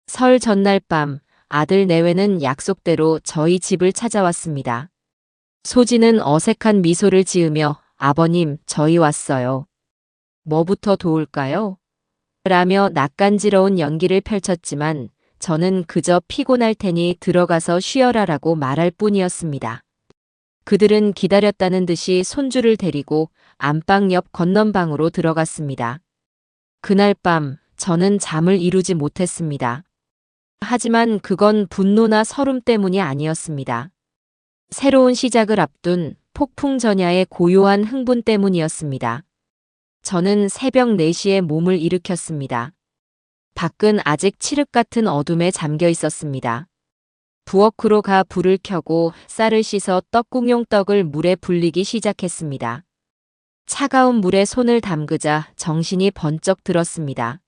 설 전날 밤 아들 내외는 약속대로 저희 집을 찾아왔습니다. 소진은 어색한 미소를 지으며 아버님, 저희 왔어요. 뭐부터 도울까요? 라며 낯간지러운 연기를 펼쳤지만 저는 그저 피곤할 테니 들어가서 쉬어라라고 말할 뿐이었습니다. 그들은 기다렸다는 듯이 손주를 데리고 안방 옆 건넌방으로 들어갔습니다. 그날 밤 저는 잠을 이루지 못했습니다. 하지만 그건 분노나 서름 때문이 아니었습니다. 새로운 시작을 앞둔 폭풍전야의 고요한 흥분 때문이었습니다. 저는 새벽 4시에 몸을 일으켰습니다. 밖은 아직 칠흑 같은 어둠에 잠겨 있었습니다. 부엌으로 가 불을 켜고 쌀을 씻어 떡국용 떡을 물에 불리기 시작했습니다. 차가운 물에 손을 담그자 정신이 번쩍 들었습니다.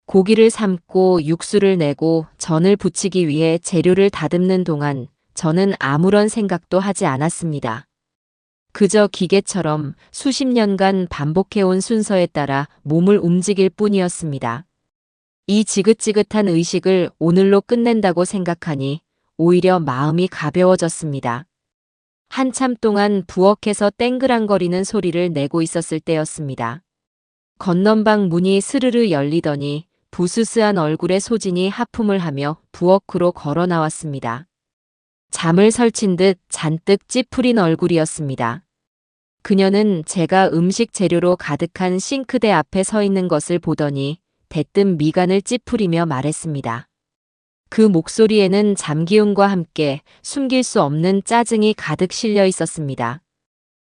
고기를 삶고 육수를 내고 전을 부치기 위해 재료를 다듬는 동안 저는 아무런 생각도 하지 않았습니다. 그저 기계처럼 수십 년간 반복해온 순서에 따라 몸을 움직일 뿐이었습니다. 이 지긋지긋한 의식을 오늘로 끝낸다고 생각하니 오히려 마음이 가벼워졌습니다. 한참 동안 부엌에서 땡그랑거리는 소리를 내고 있었을 때였습니다. 건넌방 문이 스르르 열리더니 부스스한 얼굴의 소진이 하품을 하며 부엌으로 걸어 나왔습니다. 잠을 설친 듯 잔뜩 찌푸린 얼굴이었습니다. 그녀는 제가 음식 재료로 가득한 싱크대 앞에 서 있는 것을 보더니 대뜸 미간을 찌푸리며 말했습니다. 그 목소리에는 잠기움과 함께 숨길 수 없는 짜증이 가득 실려 있었습니다.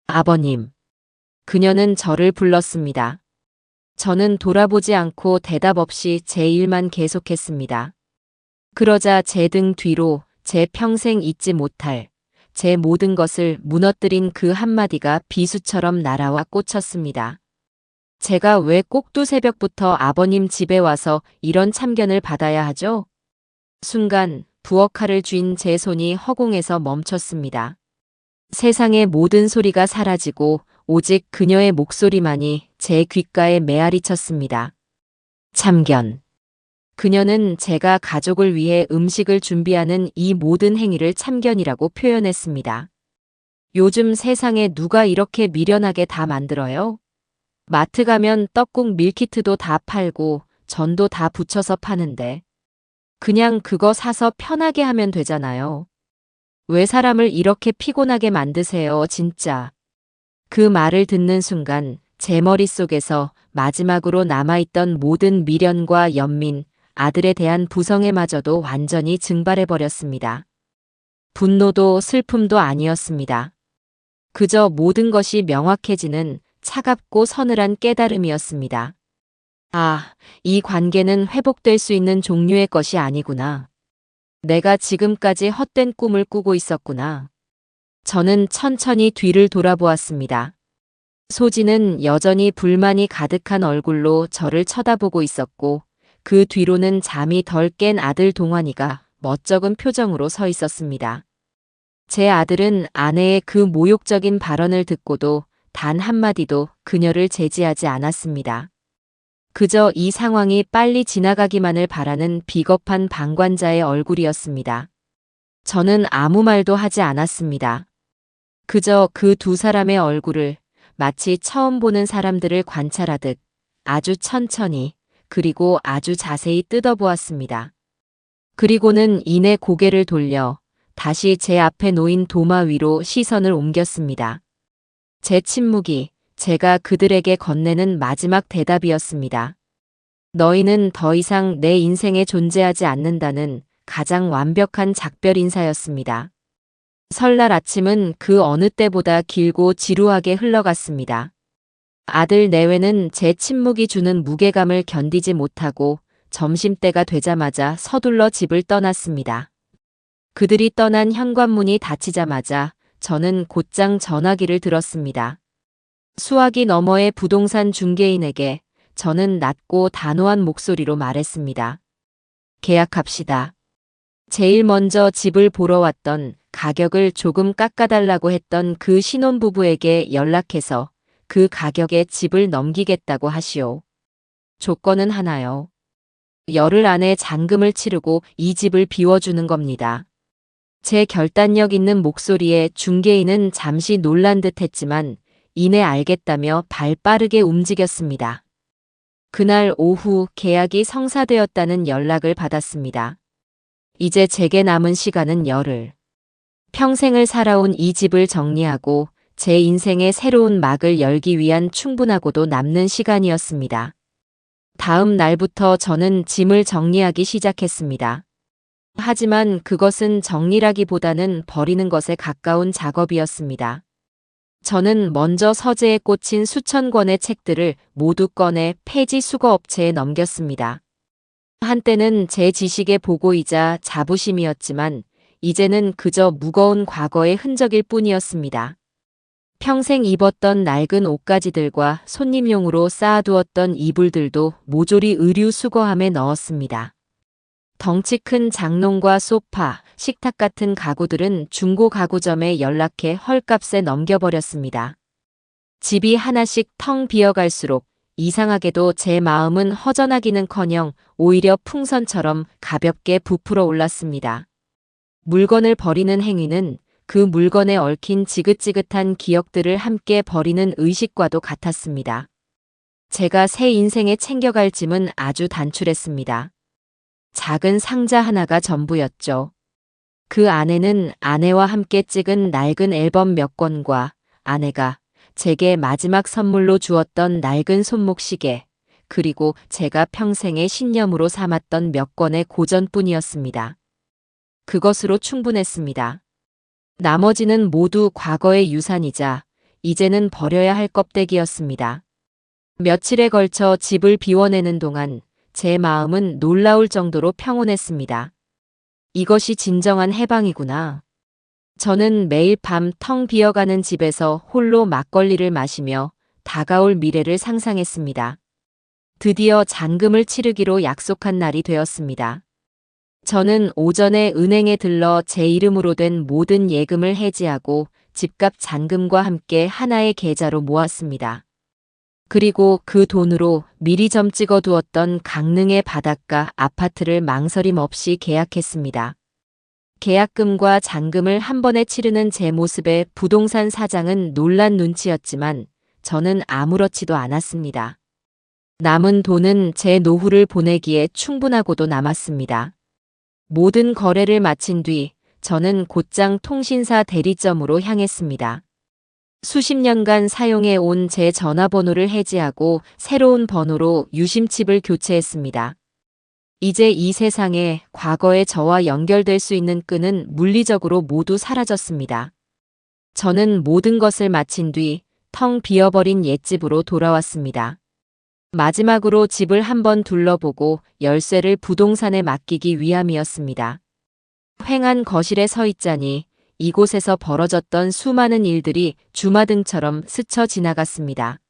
아버님. 그녀는 저를 불렀습니다. 저는 돌아보지 않고 대답 없이 제 일만 계속했습니다. 그러자 제 등 뒤로 제 평생 잊지 못할 제 모든 것을 무너뜨린 그 한마디가 비수처럼 날아와 꽂혔습니다. 제가 왜 꼭두 새벽부터 아버님 집에 와서 이런 참견을 받아야 하죠? 순간 부엌 칼을 쥔 제 손이 허공에서 멈췄습니다. 세상의 모든 소리가 사라지고 오직 그녀의 목소리만이 제 귓가에 메아리 쳤습니다. 참견. 그녀는 제가 가족을 위해 음식을 준비하는 이 모든 행위를 참견이라고 표현했습니다. 요즘 세상에 누가 이렇게 미련하게 다 만들어요? 마트 가면 떡국 밀키트도 다 팔고 전도 다 붙여서 파는데 그냥 그거 사서 편하게 하면 되잖아요. 왜 사람을 이렇게 피곤하게 만드세요, 진짜. 그 말을 듣는 순간 제 머릿속에서 마지막으로 남아있던 모든 미련과 연민, 아들에 대한 부성애마저도 완전히 증발해버렸습니다. 분노도 슬픔도 아니었습니다. 그저 모든 것이 명확해지는 차갑고 서늘한 깨달음이었습니다. 아, 이 관계는 회복될 수 있는 종류의 것이 아니구나. 내가 지금까지 헛된 꿈을 꾸고 있었구나. 저는 천천히 뒤를 돌아보았습니다. 소진은 여전히 불만이 가득한 얼굴로 저를 쳐다보고 있었고, 그 뒤로는 잠이 덜 깬 아들 동환이가 멋쩍은 표정으로 서 있었습니다. 제 아들은 아내의 그 모욕적인 발언을 듣고도 단 한마디도 그녀를 제지하지 않았습니다. 그저 이 상황이 빨리 지나가기만을 바라는 비겁한 방관자의 얼굴이었습니다. 저는 아무 말도 하지 않았습니다. 그저 그 두 사람의 얼굴을 마치 처음 보는 사람들을 관찰하듯 아주 천천히 그리고 아주 자세히 뜯어보았습니다. 그리고는 이내 고개를 돌려 다시 제 앞에 놓인 도마 위로 시선을 옮겼습니다. 제 침묵이 제가 그들에게 건네는 마지막 대답이었습니다. 너희는 더 이상 내 인생에 존재하지 않는다는 가장 완벽한 작별 인사였습니다. 설날 아침은 그 어느 때보다 길고 지루하게 흘러갔습니다. 아들 내외는 제 침묵이 주는 무게감을 견디지 못하고 점심때가 되자마자 서둘러 집을 떠났습니다. 그들이 떠난 현관문이 닫히자마자 저는 곧장 전화기를 들었습니다. 수화기 너머의 부동산 중개인에게 저는 낮고 단호한 목소리로 말했습니다. 계약합시다. 제일 먼저 집을 보러 왔던 가격을 조금 깎아달라고 했던 그 신혼부부에게 연락해서 그 가격에 집을 넘기겠다고 하시오. 조건은 하나요. 열흘 안에 잔금을 치르고 이 집을 비워주는 겁니다. 제 결단력 있는 목소리에 중개인은 잠시 놀란 듯 했지만 이내 알겠다며 발 빠르게 움직였습니다. 그날 오후 계약이 성사되었다는 연락을 받았습니다. 이제 제게 남은 시간은 열흘. 평생을 살아온 이 집을 정리하고 제 인생의 새로운 막을 열기 위한 충분하고도 남는 시간이었습니다. 다음 날부터 저는 짐을 정리하기 시작했습니다. 하지만 그것은 정리라기보다는 버리는 것에 가까운 작업이었습니다. 저는 먼저 서재에 꽂힌 수천 권의 책들을 모두 꺼내 폐지 수거 업체에 넘겼습니다. 한때는 제 지식의 보고이자 자부심이었지만 이제는 그저 무거운 과거의 흔적일 뿐이었습니다. 평생 입었던 낡은 옷가지들과 손님용으로 쌓아두었던 이불들도 모조리 의류 수거함에 넣었습니다. 덩치 큰 장롱과 소파, 식탁 같은 가구들은 중고 가구점에 연락해 헐값에 넘겨버렸습니다. 집이 하나씩 텅 비어갈수록 이상하게도 제 마음은 허전하기는커녕 오히려 풍선처럼 가볍게 부풀어 올랐습니다. 물건을 버리는 행위는 그 물건에 얽힌 지긋지긋한 기억들을 함께 버리는 의식과도 같았습니다. 제가 새 인생에 챙겨갈 짐은 아주 단출했습니다. 작은 상자 하나가 전부였죠. 그 안에는 아내와 함께 찍은 낡은 앨범 몇 권과 아내가 제게 마지막 선물로 주었던 낡은 손목시계, 그리고 제가 평생의 신념으로 삼았던 몇 권의 고전뿐이었습니다. 그것으로 충분했습니다. 나머지는 모두 과거의 유산이자 이제는 버려야 할 껍데기였습니다. 며칠에 걸쳐 집을 비워내는 동안 제 마음은 놀라울 정도로 평온했습니다. 이것이 진정한 해방이구나. 저는 매일 밤 텅 비어가는 집에서 홀로 막걸리를 마시며 다가올 미래를 상상했습니다. 드디어 잔금을 치르기로 약속한 날이 되었습니다. 저는 오전에 은행에 들러 제 이름으로 된 모든 예금을 해지하고 집값 잔금과 함께 하나의 계좌로 모았습니다. 그리고 그 돈으로 미리 점 찍어두었던 강릉의 바닷가 아파트를 망설임 없이 계약했습니다. 계약금과 잔금을 한 번에 치르는 제 모습에 부동산 사장은 놀란 눈치였지만 저는 아무렇지도 않았습니다. 남은 돈은 제 노후를 보내기에 충분하고도 남았습니다. 모든 거래를 마친 뒤 저는 곧장 통신사 대리점으로 향했습니다. 수십 년간 사용해 온 제 전화번호를 해지하고 새로운 번호로 유심칩을 교체했습니다. 이제 이 세상에 과거의 저와 연결될 수 있는 끈은 물리적으로 모두 사라졌습니다. 저는 모든 것을 마친 뒤 텅 비어버린 옛집으로 돌아왔습니다. 마지막으로 집을 한번 둘러보고 열쇠를 부동산에 맡기기 위함이었습니다. 휑한 거실에 서 있자니 이곳에서 벌어졌던 수많은 일들이 주마등처럼 스쳐 지나갔습니다.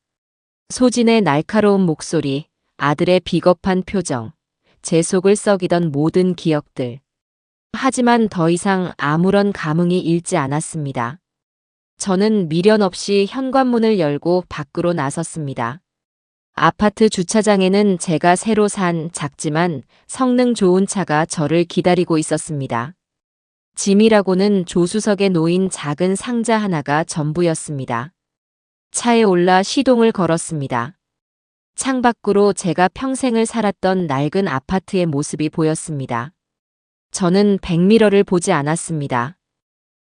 소진의 날카로운 목소리, 아들의 비겁한 표정, 제 속을 썩이던 모든 기억들. 하지만 더 이상 아무런 감흥이 일지 않았습니다. 저는 미련 없이 현관문을 열고 밖으로 나섰습니다. 아파트 주차장에는 제가 새로 산 작지만 성능 좋은 차가 저를 기다리고 있었습니다. 짐이라고는 조수석에 놓인 작은 상자 하나가 전부였습니다. 차에 올라 시동을 걸었습니다. 창밖으로 제가 평생을 살았던 낡은 아파트의 모습이 보였습니다. 저는 백미러를 보지 않았습니다.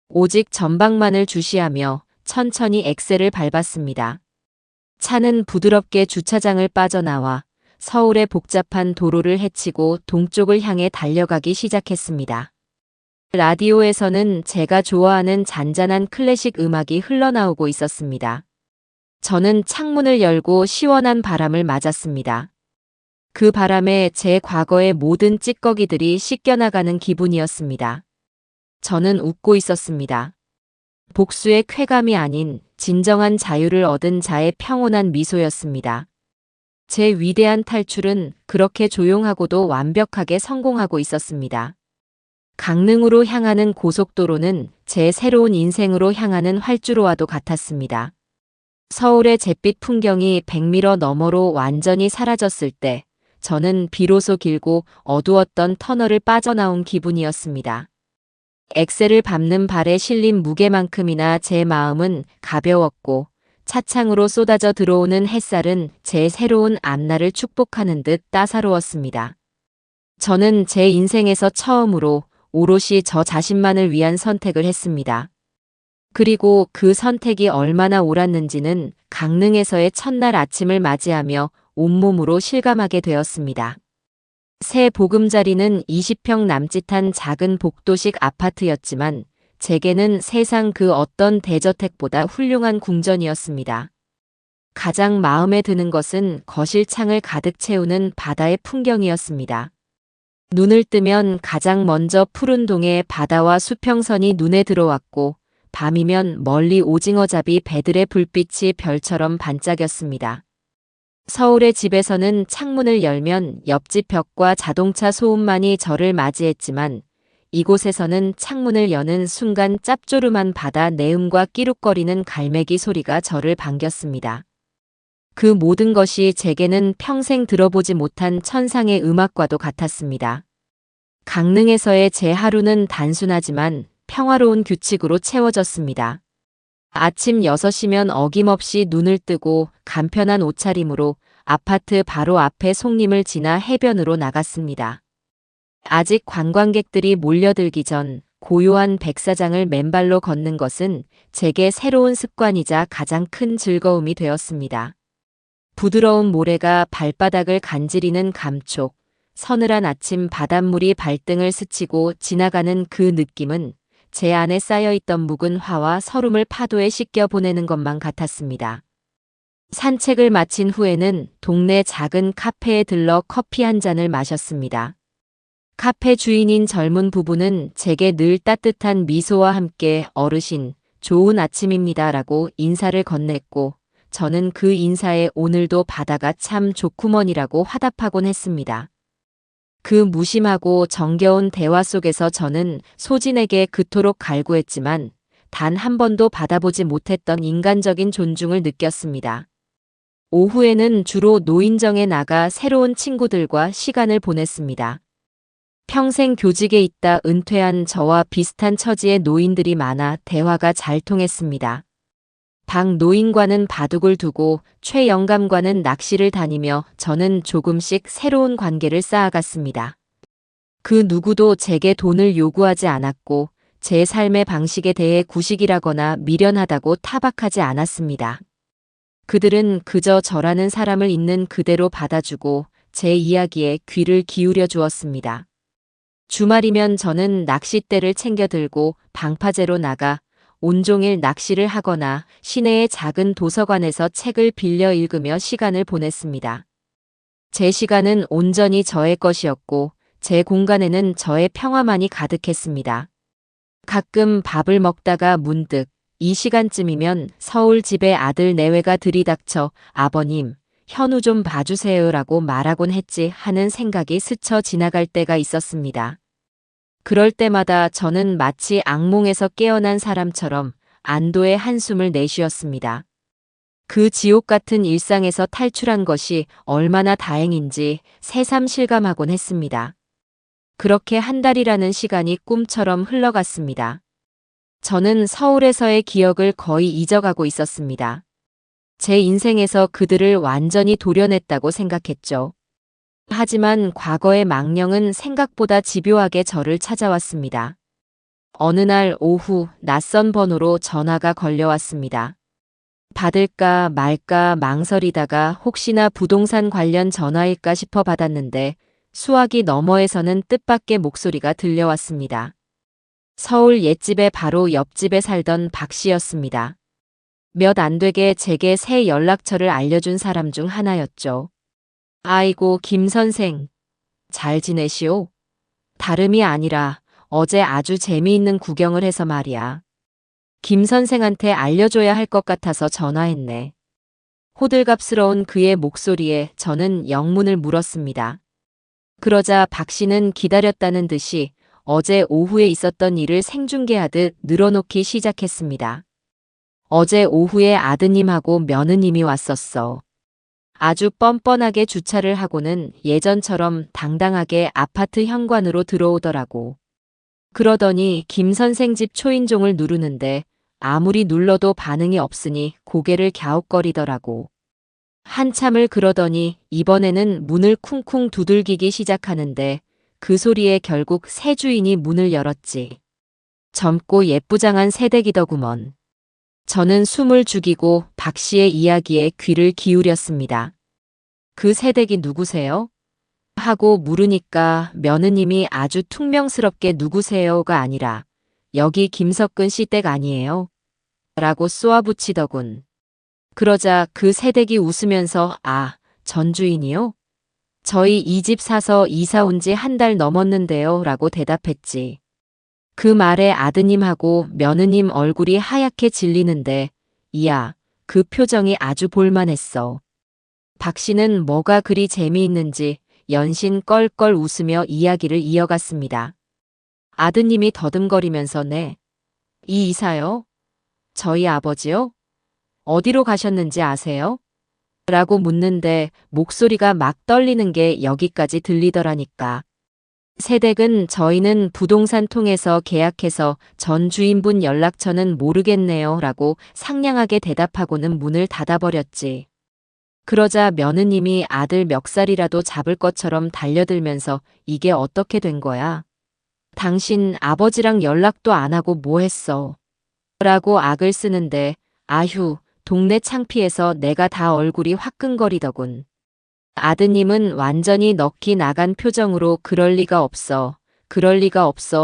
오직 전방만을 주시하며 천천히 엑셀을 밟았습니다. 차는 부드럽게 주차장을 빠져나와 서울의 복잡한 도로를 헤치고 동쪽을 향해 달려가기 시작했습니다. 라디오에서는 제가 좋아하는 잔잔한 클래식 음악이 흘러나오고 있었습니다. 저는 창문을 열고 시원한 바람을 맞았습니다. 그 바람에 제 과거의 모든 찌꺼기들이 씻겨나가는 기분이었습니다. 저는 웃고 있었습니다. 복수의 쾌감이 아닌 진정한 자유를 얻은 자의 평온한 미소였습니다. 제 위대한 탈출은 그렇게 조용하고도 완벽하게 성공하고 있었습니다. 강릉으로 향하는 고속도로는 제 새로운 인생으로 향하는 활주로와도 같았습니다. 서울의 잿빛 풍경이 백미러 너머로 완전히 사라졌을 때 저는 비로소 길고 어두웠던 터널을 빠져나온 기분이었습니다. 엑셀을 밟는 발에 실린 무게만큼이나 제 마음은 가벼웠고 차창으로 쏟아져 들어오는 햇살은 제 새로운 앞날을 축복하는 듯 따사로웠습니다. 저는 제 인생에서 처음으로 오롯이 저 자신만을 위한 선택을 했습니다. 그리고 그 선택이 얼마나 옳았는지는 강릉에서의 첫날 아침을 맞이하며 온몸으로 실감하게 되었습니다. 새 보금자리는 20평 남짓한 작은 복도식 아파트였지만 제게는 세상 그 어떤 대저택보다 훌륭한 궁전이었습니다. 가장 마음에 드는 것은 거실 창을 가득 채우는 바다의 풍경이었습니다. 눈을 뜨면 가장 먼저 푸른 동의 바다와 수평선이 눈에 들어왔고 밤이면 멀리 오징어잡이 배들의 불빛이 별처럼 반짝였습니다. 서울의 집에서는 창문을 열면 옆집 벽과 자동차 소음만이 저를 맞이했지만 이곳에서는 창문을 여는 순간 짭조름한 바다 내음과 끼룩거리는 갈매기 소리가 저를 반겼습니다. 그 모든 것이 제게는 평생 들어보지 못한 천상의 음악과도 같았습니다. 강릉에서의 제 하루는 단순하지만 평화로운 규칙으로 채워졌습니다. 아침 6시면 어김없이 눈을 뜨고 간편한 옷차림으로 아파트 바로 앞에 송림을 지나 해변으로 나갔습니다. 아직 관광객들이 몰려들기 전 고요한 백사장을 맨발로 걷는 것은 제게 새로운 습관이자 가장 큰 즐거움이 되었습니다. 부드러운 모래가 발바닥을 간지리는 감촉, 서늘한 아침 바닷물이 발등을 스치고 지나가는 그 느낌은 제 안에 쌓여있던 묵은 화와 서름을 파도에 씻겨 보내는 것만 같았습니다. 산책을 마친 후에는 동네 작은 카페에 들러 커피 한 잔을 마셨습니다. 카페 주인인 젊은 부부는 제게 늘 따뜻한 미소와 함께 어르신, 좋은 아침입니다라고 인사를 건넸고 저는 그 인사에 오늘도 바다가 참 좋구먼이라고 화답하곤 했습니다. 그 무심하고 정겨운 대화 속에서 저는 소진에게 그토록 갈구했지만 단 한 번도 받아보지 못했던 인간적인 존중을 느꼈습니다. 오후에는 주로 노인정에 나가 새로운 친구들과 시간을 보냈습니다. 평생 교직에 있다 은퇴한 저와 비슷한 처지의 노인들이 많아 대화가 잘 통했습니다. 박 노인과는 바둑을 두고 최 영감과는 낚시를 다니며 저는 조금씩 새로운 관계를 쌓아갔습니다. 그 누구도 제게 돈을 요구하지 않았고 제 삶의 방식에 대해 구식이라거나 미련하다고 타박하지 않았습니다. 그들은 그저 저라는 사람을 있는 그대로 받아주고 제 이야기에 귀를 기울여 주었습니다. 주말이면 저는 낚싯대를 챙겨 들고 방파제로 나가 온종일 낚시를 하거나 시내의 작은 도서관에서 책을 빌려 읽으며 시간을 보냈습니다. 제 시간은 온전히 저의 것이었고 제 공간에는 저의 평화만이 가득했습니다. 가끔 밥을 먹다가 문득 이 시간쯤이면 서울 집에 아들 내외가 들이닥쳐 아버님, 현우 좀 봐주세요라고 말하곤 했지 하는 생각이 스쳐 지나갈 때가 있었습니다. 그럴 때마다 저는 마치 악몽에서 깨어난 사람처럼 안도의 한숨을 내쉬었습니다. 그 지옥 같은 일상에서 탈출한 것이 얼마나 다행인지 새삼 실감하곤 했습니다. 그렇게 한 달이라는 시간이 꿈처럼 흘러갔습니다. 저는 서울에서의 기억을 거의 잊어가고 있었습니다. 제 인생에서 그들을 완전히 도려냈다고 생각했죠. 하지만 과거의 망령은 생각보다 집요하게 저를 찾아왔습니다. 어느 날 오후 낯선 번호로 전화가 걸려왔습니다. 받을까 말까 망설이다가 혹시나 부동산 관련 전화일까 싶어 받았는데 수화기 너머에서는 뜻밖의 목소리가 들려왔습니다. 서울 옛집의 바로 옆집에 살던 박 씨였습니다. 몇 안 되게 제게 새 연락처를 알려준 사람 중 하나였죠. 아이고, 김 선생. 잘 지내시오? 다름이 아니라 어제 아주 재미있는 구경을 해서 말이야. 김 선생한테 알려줘야 할 것 같아서 전화했네. 호들갑스러운 그의 목소리에 저는 영문을 물었습니다. 그러자 박 씨는 기다렸다는 듯이 어제 오후에 있었던 일을 생중계하듯 늘어놓기 시작했습니다. 어제 오후에 아드님하고 며느님이 왔었어. 아주 뻔뻔하게 주차를 하고는 예전처럼 당당하게 아파트 현관으로 들어오더라고. 그러더니 김 선생 집 초인종을 누르는데 아무리 눌러도 반응이 없으니 고개를 갸웃거리더라고. 한참을 그러더니 이번에는 문을 쿵쿵 두들기기 시작하는데 그 소리에 결국 새 주인이 문을 열었지. 젊고 예쁘장한 새댁이더구먼. 저는 숨을 죽이고 박 씨의 이야기에 귀를 기울였습니다. 그 새댁이 누구세요? 하고 물으니까 며느님이 아주 퉁명스럽게 누구세요가 아니라 여기 김석근 씨 댁 아니에요? 라고 쏘아붙이더군. 그러자 그 새댁이 웃으면서 전 주인이요? 저희 이 집 사서 이사 온 지 한 달 넘었는데요 라고 대답했지. 그 말에 아드님하고 며느님 얼굴이 하얗게 질리는데 이야, 그 표정이 아주 볼만했어. 박 씨는 뭐가 그리 재미있는지 연신 껄껄 웃으며 이야기를 이어갔습니다. 아드님이 더듬거리면서 네. 이 이사요? 저희 아버지요? 어디로 가셨는지 아세요? 라고 묻는데 목소리가 막 떨리는 게 여기까지 들리더라니까. 새댁은 저희는 부동산 통해서 계약해서 전 주인분 연락처는 모르겠네요 라고 상냥하게 대답하고는 문을 닫아버렸지. 그러자 며느님이 아들 멱살이라도 잡을 것처럼 달려들면서 이게 어떻게 된 거야? 당신 아버지랑 연락도 안 하고 뭐 했어? 라고 악을 쓰는데 아휴, 동네 창피해서 내가 다 얼굴이 화끈거리더군. 아드님은 완전히 넋이 나간 표정으로 그럴 리가 없어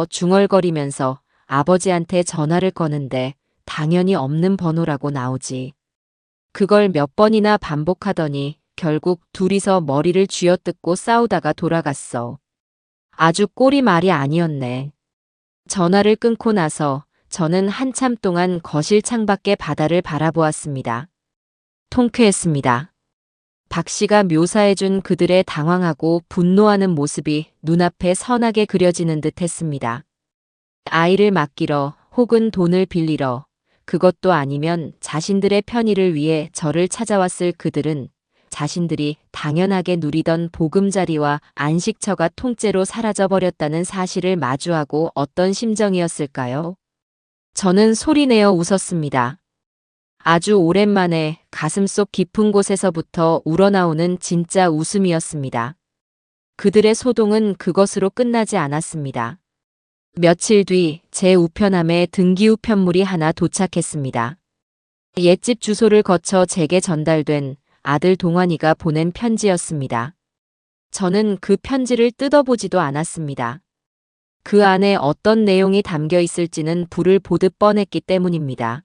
중얼거리면서 아버지한테 전화를 거는데 당연히 없는 번호라고 나오지. 그걸 몇 번이나 반복하더니 결국 둘이서 머리를 쥐어뜯고 싸우다가 돌아갔어. 아주 꼴이 말이 아니었네. 전화를 끊고 나서 저는 한참 동안 거실 창밖의 바다를 바라보았습니다. 통쾌했습니다. 박 씨가 묘사해준 그들의 당황하고 분노하는 모습이 눈앞에 선하게 그려지는 듯 했습니다. 아이를 맡기러 혹은 돈을 빌리러 그것도 아니면 자신들의 편의를 위해 저를 찾아왔을 그들은 자신들이 당연하게 누리던 보금자리와 안식처가 통째로 사라져버렸다는 사실을 마주하고 어떤 심정이었을까요? 저는 소리내어 웃었습니다. 아주 오랜만에 가슴속 깊은 곳에서부터 우러나오는 진짜 웃음이었습니다. 그들의 소동은 그것으로 끝나지 않았습니다. 며칠 뒤 제 우편함에 등기후 편물이 하나 도착했습니다. 옛집 주소를 거쳐 제게 전달된 아들 동환이가 보낸 편지였습니다. 저는 그 편지를 뜯어보지도 않았습니다. 그 안에 어떤 내용이 담겨 있을지는 불을 보듯 뻔했기 때문입니다.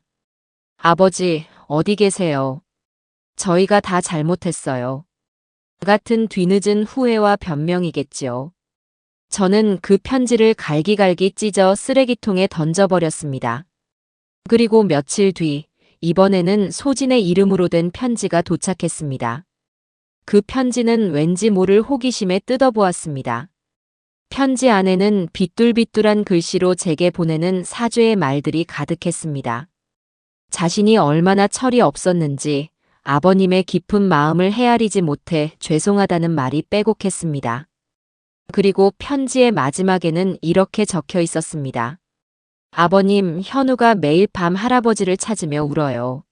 아버지, 어디 계세요? 저희가 다 잘못했어요. 같은 뒤늦은 후회와 변명이겠지요. 저는 그 편지를 갈기갈기 찢어 쓰레기통에 던져버렸습니다. 그리고 며칠 뒤, 이번에는 소진의 이름으로 된 편지가 도착했습니다. 그 편지는 왠지 모를 호기심에 뜯어보았습니다. 편지 안에는 비뚤비뚤한 글씨로 제게 보내는 사죄의 말들이 가득했습니다. 자신이 얼마나 철이 없었는지 아버님의 깊은 마음을 헤아리지 못해 죄송하다는 말이 빼곡했습니다. 그리고 편지의 마지막에는 이렇게 적혀 있었습니다. 아버님, 현우가 매일 밤 할아버지를 찾으며 울어요.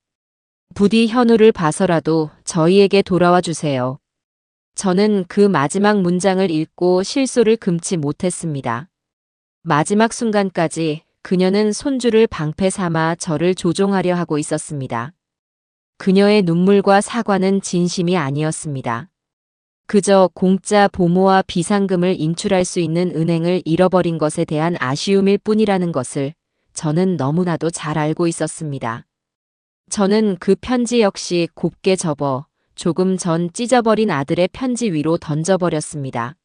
부디 현우를 봐서라도 저희에게 돌아와 주세요. 저는 그 마지막 문장을 읽고 실소를 금치 못했습니다. 마지막 순간까지 그녀는 손주를 방패 삼아 저를 조종하려 하고 있었습니다. 그녀의 눈물과 사과는 진심이 아니었습니다. 그저 공짜 보모와 비상금을 인출할 수 있는 은행을 잃어버린 것에 대한 아쉬움일 뿐이라는 것을 저는 너무나도 잘 알고 있었습니다. 저는 그 편지 역시 곱게 접어 조금 전 찢어버린 아들의 편지 위로 던져버렸습니다.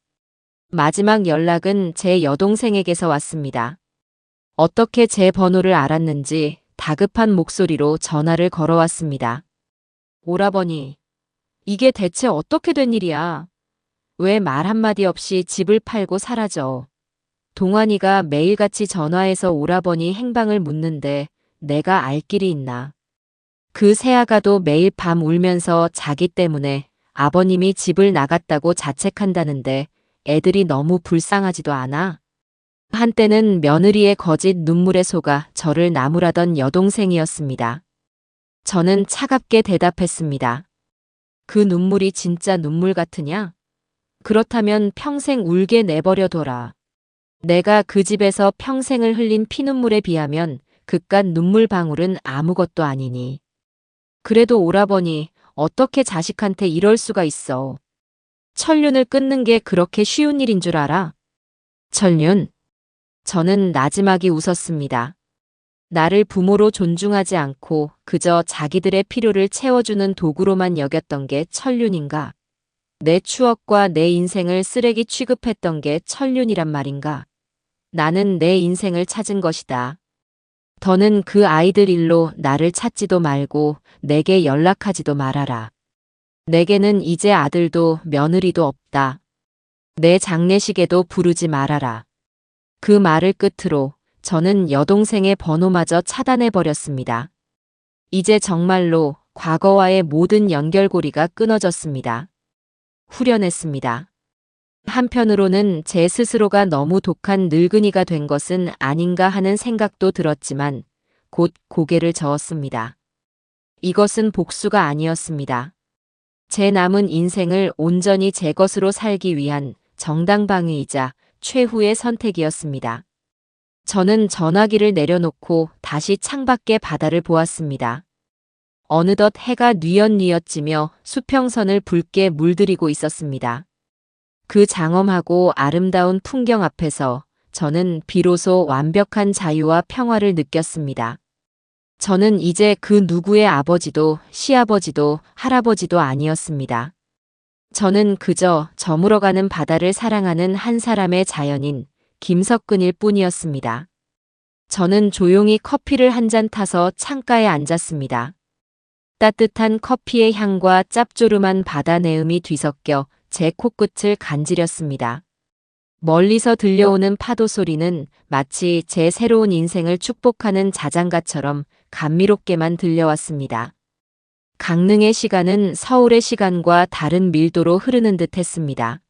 마지막 연락은 제 여동생에게서 왔습니다. 어떻게 제 번호를 알았는지 다급한 목소리로 전화를 걸어왔습니다. 오라버니, 이게 대체 어떻게 된 일이야? 왜 말 한마디 없이 집을 팔고 사라져? 동환이가 매일같이 전화해서 오라버니 행방을 묻는데 내가 알 길이 있나? 그 새아가도 매일 밤 울면서 자기 때문에 아버님이 집을 나갔다고 자책한다는데 애들이 너무 불쌍하지도 않아? 한때는 며느리의 거짓 눈물에 속아 저를 나무라던 여동생이었습니다. 저는 차갑게 대답했습니다. 그 눈물이 진짜 눈물 같으냐? 그렇다면 평생 울게 내버려 둬라. 내가 그 집에서 평생을 흘린 피눈물에 비하면 그깟 눈물 방울은 아무것도 아니니. 그래도 오라버니, 어떻게 자식한테 이럴 수가 있어. 천륜을 끊는 게 그렇게 쉬운 일인 줄 알아? 천륜? 저는 나지막이 웃었습니다. 나를 부모로 존중하지 않고 그저 자기들의 필요를 채워주는 도구로만 여겼던 게 천륜인가? 내 추억과 내 인생을 쓰레기 취급했던 게 천륜이란 말인가? 나는 내 인생을 찾은 것이다. 더는 그 아이들 일로 나를 찾지도 말고 내게 연락하지도 말아라. 내게는 이제 아들도 며느리도 없다. 내 장례식에도 부르지 말아라. 그 말을 끝으로 저는 여동생의 번호마저 차단해버렸습니다. 이제 정말로 과거와의 모든 연결고리가 끊어졌습니다. 후련했습니다. 한편으로는 제 스스로가 너무 독한 늙은이가 된 것은 아닌가 하는 생각도 들었지만 곧 고개를 저었습니다. 이것은 복수가 아니었습니다. 제 남은 인생을 온전히 제 것으로 살기 위한 정당방위이자 최후의 선택이었습니다. 저는 전화기를 내려놓고 다시 창밖의 바다를 보았습니다. 어느덧 해가 뉘엿뉘엿지며 수평선을 붉게 물들이고 있었습니다. 그 장엄하고 아름다운 풍경 앞에서 저는 비로소 완벽한 자유와 평화를 느꼈습니다. 저는 이제 그 누구의 아버지도 시아버지도 할아버지도 아니었습니다. 저는 그저 저물어가는 바다를 사랑하는 한 사람의 자연인 김석근일 뿐이었습니다. 저는 조용히 커피를 한 잔 타서 창가에 앉았습니다. 따뜻한 커피의 향과 짭조름한 바다 내음이 뒤섞여 제 코끝을 간지렸습니다. 멀리서 들려오는 파도 소리는 마치 제 새로운 인생을 축복하는 자장가처럼 감미롭게만 들려왔습니다. 강릉의 시간은 서울의 시간과 다른 밀도로 흐르는 듯 했습니다.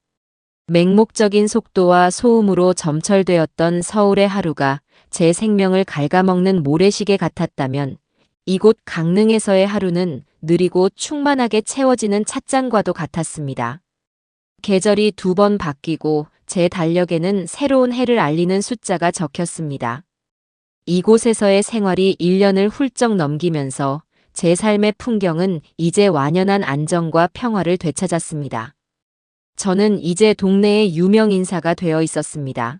맹목적인 속도와 소음으로 점철되었던 서울의 하루가 제 생명을 갉아먹는 모래시계 같았다면 이곳 강릉에서의 하루는 느리고 충만하게 채워지는 찻잔과도 같았습니다. 계절이 2번 바뀌고 제 달력에는 새로운 해를 알리는 숫자가 적혔습니다. 이곳에서의 생활이 1년을 훌쩍 넘기면서 제 삶의 풍경은 이제 완연한 안정과 평화를 되찾았습니다. 저는 이제 동네의 유명 인사가 되어 있었습니다.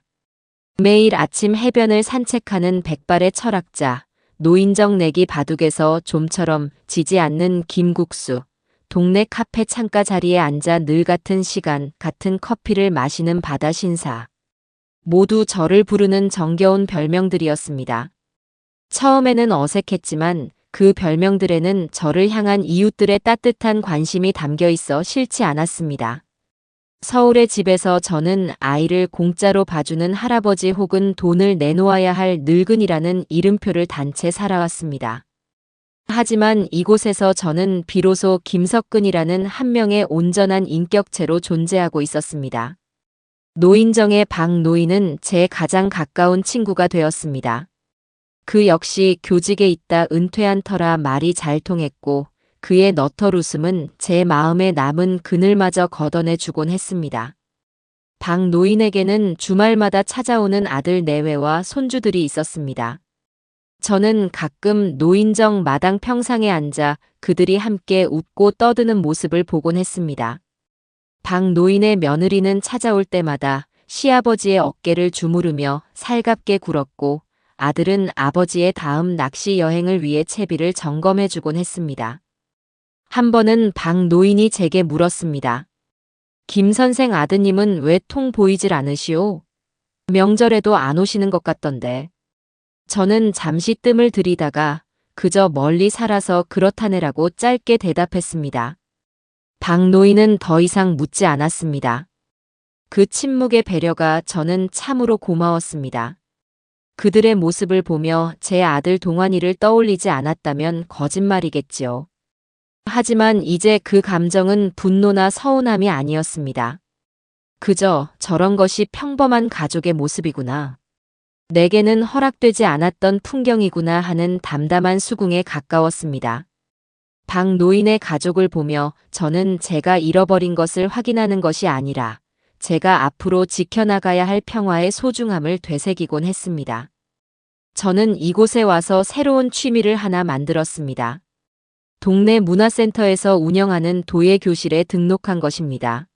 매일 아침 해변을 산책하는 백발의 철학자, 노인정 내기 바둑에서 좀처럼 지지 않는 김국수, 동네 카페 창가 자리에 앉아 늘 같은 시간, 같은 커피를 마시는 바다 신사. 모두 저를 부르는 정겨운 별명들이었습니다. 처음에는 어색했지만 그 별명들에는 저를 향한 이웃들의 따뜻한 관심이 담겨 있어 싫지 않았습니다. 서울의 집에서 저는 아이를 공짜로 봐주는 할아버지 혹은 돈을 내놓아야 할 늙은이라는 이름표를 단 채 살아왔습니다. 하지만 이곳에서 저는 비로소 김석근이라는 한 명의 온전한 인격체로 존재하고 있었습니다. 노인정의 박노인은 제 가장 가까운 친구가 되었습니다. 그 역시 교직에 있다 은퇴한 터라 말이 잘 통했고 그의 너털 웃음은 제 마음에 남은 그늘마저 걷어내주곤 했습니다. 박노인에게는 주말마다 찾아오는 아들 내외와 손주들이 있었습니다. 저는 가끔 노인정 마당 평상에 앉아 그들이 함께 웃고 떠드는 모습을 보곤 했습니다. 박노인의 며느리는 찾아올 때마다 시아버지의 어깨를 주무르며 살갑게 굴었고 아들은 아버지의 다음 낚시 여행을 위해 채비를 점검해주곤 했습니다. 한 번은 박노인이 제게 물었습니다. 김 선생 아드님은 왜 통 보이질 않으시오? 명절에도 안 오시는 것 같던데. 저는 잠시 뜸을 들이다가 그저 멀리 살아서 그렇다네라고 짧게 대답했습니다. 박노인은 더 이상 묻지 않았습니다. 그 침묵의 배려가 저는 참으로 고마웠습니다. 그들의 모습을 보며 제 아들 동환이를 떠올리지 않았다면 거짓말이겠지요. 하지만 이제 그 감정은 분노나 서운함이 아니었습니다. 그저 저런 것이 평범한 가족의 모습이구나. 내게는 허락되지 않았던 풍경이구나 하는 담담한 수긍에 가까웠습니다. 박노인의 가족을 보며 저는 제가 잃어버린 것을 확인하는 것이 아니라 제가 앞으로 지켜나가야 할 평화의 소중함을 되새기곤 했습니다. 저는 이곳에 와서 새로운 취미를 하나 만들었습니다. 동네 문화센터에서 운영하는 도예 교실에 등록한 것입니다.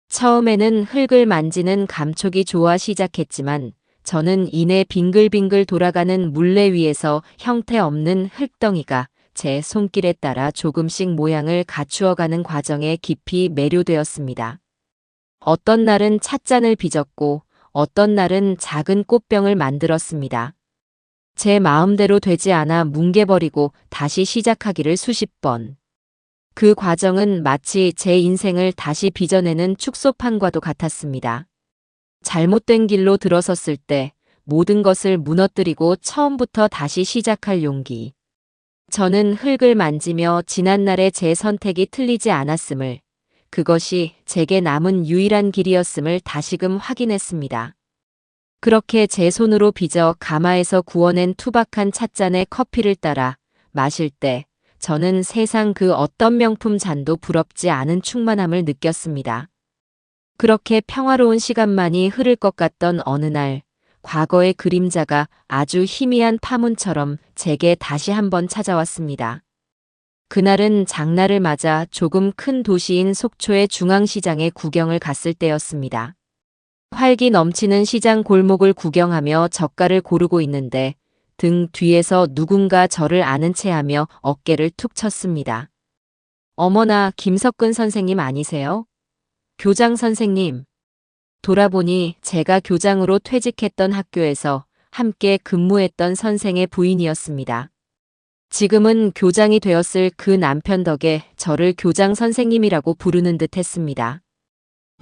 처음에는 흙을 만지는 감촉이 좋아 시작했지만 저는 이내 빙글빙글 돌아가는 물레 위에서 형태 없는 흙덩이가 제 손길에 따라 조금씩 모양을 갖추어가는 과정에 깊이 매료되었습니다. 어떤 날은 찻잔을 빚었고 어떤 날은 작은 꽃병을 만들었습니다. 제 마음대로 되지 않아 뭉개버리고 다시 시작하기를 수십 번. 그 과정은 마치 제 인생을 다시 빚어내는 축소판과도 같았습니다. 잘못된 길로 들어섰을 때 모든 것을 무너뜨리고 처음부터 다시 시작할 용기. 저는 흙을 만지며 지난날의 제 선택이 틀리지 않았음을, 그것이 제게 남은 유일한 길이었음을 다시금 확인했습니다. 그렇게 제 손으로 빚어 가마에서 구워낸 투박한 찻잔에 커피를 따라 마실 때 저는 세상 그 어떤 명품 잔도 부럽지 않은 충만함을 느꼈습니다. 그렇게 평화로운 시간만이 흐를 것 같던 어느 날, 과거의 그림자가 아주 희미한 파문처럼 제게 다시 한번 찾아왔습니다. 그날은 장날을 맞아 조금 큰 도시인 속초의 중앙시장에 구경을 갔을 때였습니다. 활기 넘치는 시장 골목을 구경하며 젓갈을 고르고 있는데 등 뒤에서 누군가 저를 아는 체하며 어깨를 툭 쳤습니다. 어머나, 김석근 선생님 아니세요? 교장 선생님. 돌아보니 제가 교장으로 퇴직했던 학교에서 함께 근무했던 선생의 부인이었습니다. 지금은 교장이 되었을 그 남편 덕에 저를 교장 선생님이라고 부르는 듯 했습니다.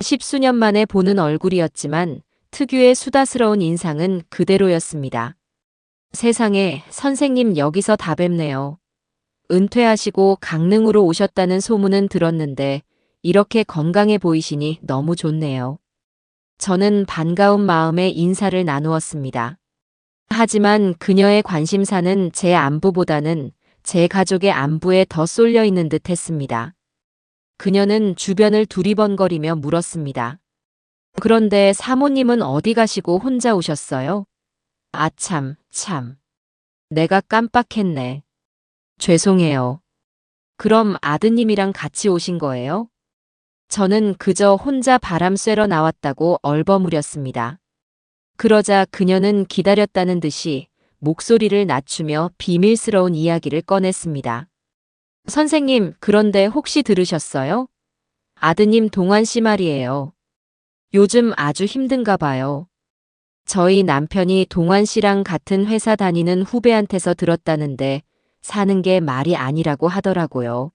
십수년 만에 보는 얼굴이었지만 특유의 수다스러운 인상은 그대로였습니다. 세상에, 선생님 여기서 다 뵙네요. 은퇴하시고 강릉으로 오셨다는 소문은 들었는데 이렇게 건강해 보이시니 너무 좋네요. 저는 반가운 마음에 인사를 나누었습니다. 하지만 그녀의 관심사는 제 안부보다는 제 가족의 안부에 더 쏠려 있는 듯 했습니다. 그녀는 주변을 두리번거리며 물었습니다. 그런데 사모님은 어디 가시고 혼자 오셨어요? 아, 참. 내가 깜빡했네. 죄송해요. 그럼 아드님이랑 같이 오신 거예요? 저는 그저 혼자 바람 쐬러 나왔다고 얼버무렸습니다. 그러자 그녀는 기다렸다는 듯이 목소리를 낮추며 비밀스러운 이야기를 꺼냈습니다. 선생님, 그런데 혹시 들으셨어요? 아드님 동환 씨 말이에요. 요즘 아주 힘든가 봐요. 저희 남편이 동환 씨랑 같은 회사 다니는 후배한테서 들었다는데 사는 게 말이 아니라고 하더라고요.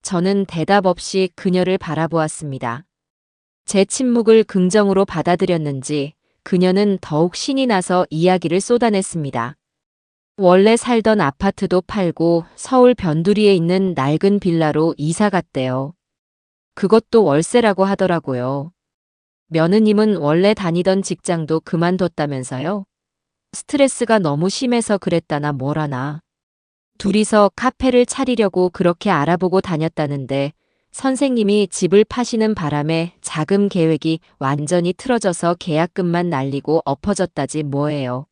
저는 대답 없이 그녀를 바라보았습니다. 제 침묵을 긍정으로 받아들였는지 그녀는 더욱 신이 나서 이야기를 쏟아냈습니다. 원래 살던 아파트도 팔고 서울 변두리에 있는 낡은 빌라로 이사 갔대요. 그것도 월세라고 하더라고요. 며느님은 원래 다니던 직장도 그만뒀다면서요? 스트레스가 너무 심해서 그랬다나 뭐라나. 둘이서 카페를 차리려고 그렇게 알아보고 다녔다는데 선생님이 집을 파시는 바람에 자금 계획이 완전히 틀어져서 계약금만 날리고 엎어졌다지 뭐예요.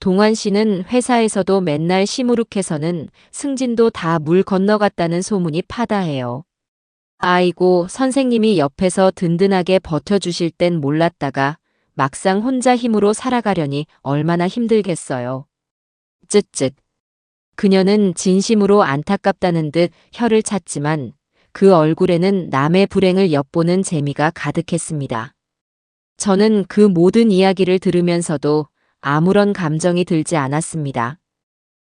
동환 씨는 회사에서도 맨날 시무룩해서는 승진도 다 물 건너갔다는 소문이 파다해요. 아이고, 선생님이 옆에서 든든하게 버텨주실 땐 몰랐다가 막상 혼자 힘으로 살아가려니 얼마나 힘들겠어요. 쯧쯧. 그녀는 진심으로 안타깝다는 듯 혀를 찼지만 그 얼굴에는 남의 불행을 엿보는 재미가 가득했습니다. 저는 그 모든 이야기를 들으면서도 아무런 감정이 들지 않았습니다.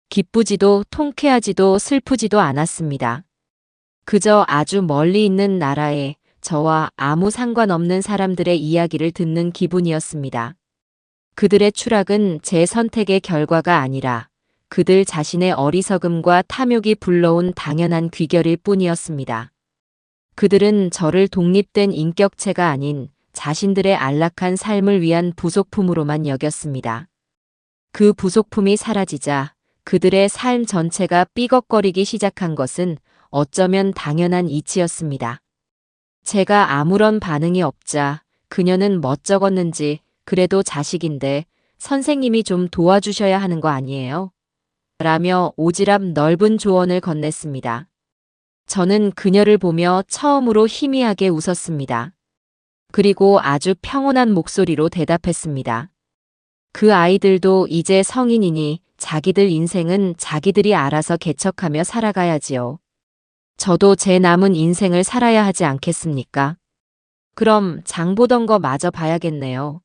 기쁘지도 통쾌하지도 슬프지도 않았습니다. 그저 아주 멀리 있는 나라에 저와 아무 상관없는 사람들의 이야기를 듣는 기분이었습니다. 그들의 추락은 제 선택의 결과가 아니라 그들 자신의 어리석음과 탐욕이 불러온 당연한 귀결일 뿐이었습니다. 그들은 저를 독립된 인격체가 아닌 자신들의 안락한 삶을 위한 부속품으로만 여겼습니다. 그 부속품이 사라지자 그들의 삶 전체가 삐걱거리기 시작한 것은 어쩌면 당연한 이치였습니다. 제가 아무런 반응이 없자 그녀는 멋쩍었는지 그래도 자식인데 선생님이 좀 도와주셔야 하는 거 아니에요? 라며 오지랖 넓은 조언을 건넸습니다. 저는 그녀를 보며 처음으로 희미하게 웃었습니다. 그리고 아주 평온한 목소리로 대답했습니다. 그 아이들도 이제 성인이니 자기들 인생은 자기들이 알아서 개척하며 살아가야지요. 저도 제 남은 인생을 살아야 하지 않겠습니까? 그럼 장 보던 거 마저 봐야겠네요.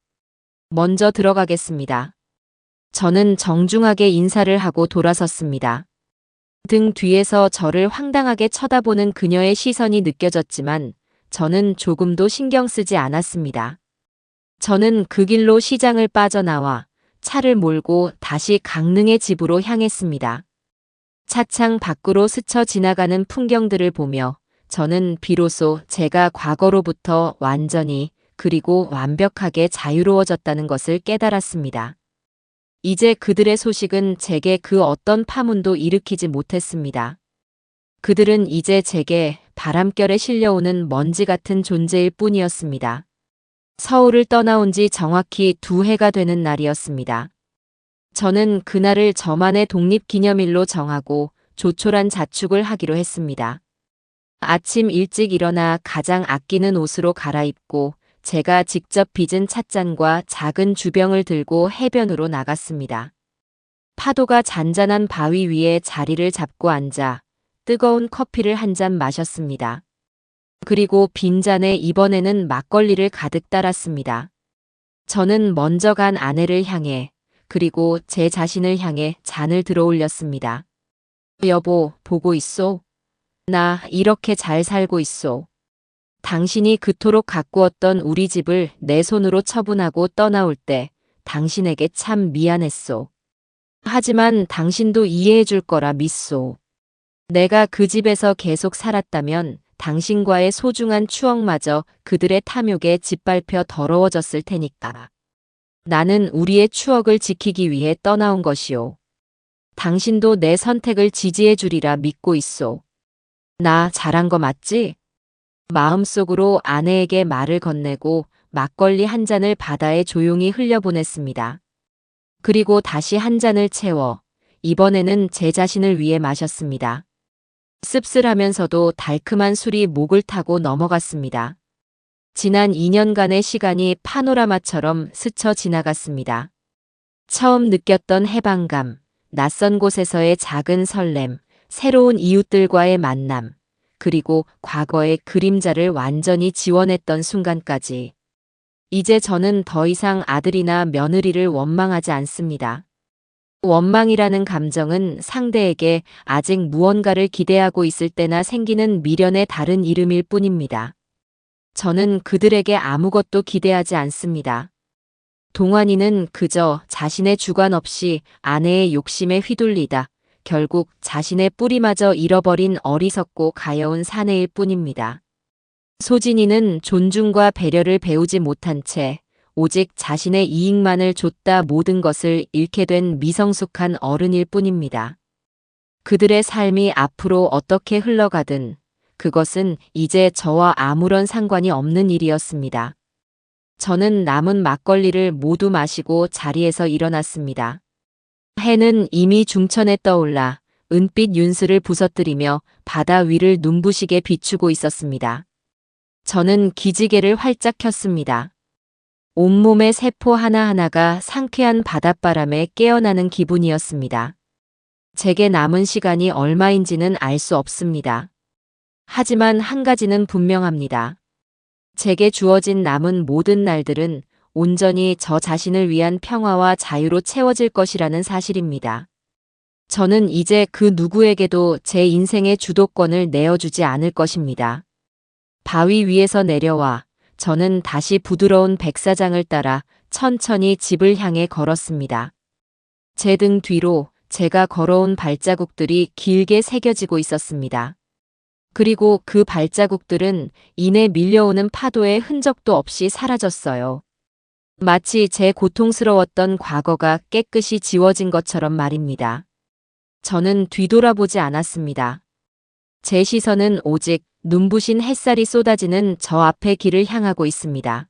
먼저 들어가겠습니다. 저는 정중하게 인사를 하고 돌아섰습니다. 등 뒤에서 저를 황당하게 쳐다보는 그녀의 시선이 느껴졌지만 저는 조금도 신경 쓰지 않았습니다. 저는 그 길로 시장을 빠져나와 차를 몰고 다시 강릉의 집으로 향했습니다. 차창 밖으로 스쳐 지나가는 풍경들을 보며 저는 비로소 제가 과거로부터 완전히 그리고 완벽하게 자유로워졌다는 것을 깨달았습니다. 이제 그들의 소식은 제게 그 어떤 파문도 일으키지 못했습니다. 그들은 이제 제게 바람결에 실려오는 먼지 같은 존재일 뿐이었습니다. 서울을 떠나온 지 정확히 2해가 되는 날이었습니다. 저는 그날을 저만의 독립기념일로 정하고 조촐한 자축을 하기로 했습니다. 아침 일찍 일어나 가장 아끼는 옷으로 갈아입고 제가 직접 빚은 찻잔과 작은 주병을 들고 해변으로 나갔습니다. 파도가 잔잔한 바위 위에 자리를 잡고 앉아 뜨거운 커피를 한 잔 마셨습니다. 그리고 빈잔에 이번에는 막걸리를 가득 따랐습니다. 저는 먼저 간 아내를 향해 그리고 제 자신을 향해 잔을 들어 올렸습니다. 여보, 보고 있소? 나 이렇게 잘 살고 있소. 당신이 그토록 가꾸었던 우리 집을 내 손으로 처분하고 떠나올 때 당신에게 참 미안했소. 하지만 당신도 이해해 줄 거라 믿소. 내가 그 집에서 계속 살았다면 당신과의 소중한 추억마저 그들의 탐욕에 짓밟혀 더러워졌을 테니까. 나는 우리의 추억을 지키기 위해 떠나온 것이오. 당신도 내 선택을 지지해 주리라 믿고 있소. 나 잘한 거 맞지? 마음속으로 아내에게 말을 건네고 막걸리 한 잔을 바다에 조용히 흘려보냈습니다. 그리고 다시 한 잔을 채워 이번에는 제 자신을 위해 마셨습니다. 씁쓸하면서도 달큼한 술이 목을 타고 넘어갔습니다. 지난 2년간의 시간이 파노라마처럼 스쳐 지나갔습니다. 처음 느꼈던 해방감, 낯선 곳에서의 작은 설렘, 새로운 이웃들과의 만남, 그리고 과거의 그림자를 완전히 지워냈던 순간까지. 이제 저는 더 이상 아들이나 며느리를 원망하지 않습니다. 원망이라는 감정은 상대에게 아직 무언가를 기대하고 있을 때나 생기는 미련의 다른 이름일 뿐입니다. 저는 그들에게 아무것도 기대하지 않습니다. 동환이는 그저 자신의 주관 없이 아내의 욕심에 휘둘리다 결국 자신의 뿌리마저 잃어버린 어리석고 가여운 사내일 뿐입니다. 소진이는 존중과 배려를 배우지 못한 채 오직 자신의 이익만을 좇다 모든 것을 잃게 된 미성숙한 어른일 뿐입니다. 그들의 삶이 앞으로 어떻게 흘러가든 그것은 이제 저와 아무런 상관이 없는 일이었습니다. 저는 남은 막걸리를 모두 마시고 자리에서 일어났습니다. 해는 이미 중천에 떠올라 은빛 윤슬을 부서뜨리며 바다 위를 눈부시게 비추고 있었습니다. 저는 기지개를 활짝 켰습니다. 온몸의 세포 하나하나가 상쾌한 바닷바람에 깨어나는 기분이었습니다. 제게 남은 시간이 얼마인지는 알 수 없습니다. 하지만 한 가지는 분명합니다. 제게 주어진 남은 모든 날들은 온전히 저 자신을 위한 평화와 자유로 채워질 것이라는 사실입니다. 저는 이제 그 누구에게도 제 인생의 주도권을 내어주지 않을 것입니다. 바위 위에서 내려와 저는 다시 부드러운 백사장을 따라 천천히 집을 향해 걸었습니다. 제 등 뒤로 제가 걸어온 발자국들이 길게 새겨지고 있었습니다. 그리고 그 발자국들은 이내 밀려오는 파도의 흔적도 없이 사라졌어요. 마치 제 고통스러웠던 과거가 깨끗이 지워진 것처럼 말입니다. 저는 뒤돌아보지 않았습니다. 제 시선은 오직 눈부신 햇살이 쏟아지는 저 앞의 길을 향하고 있습니다.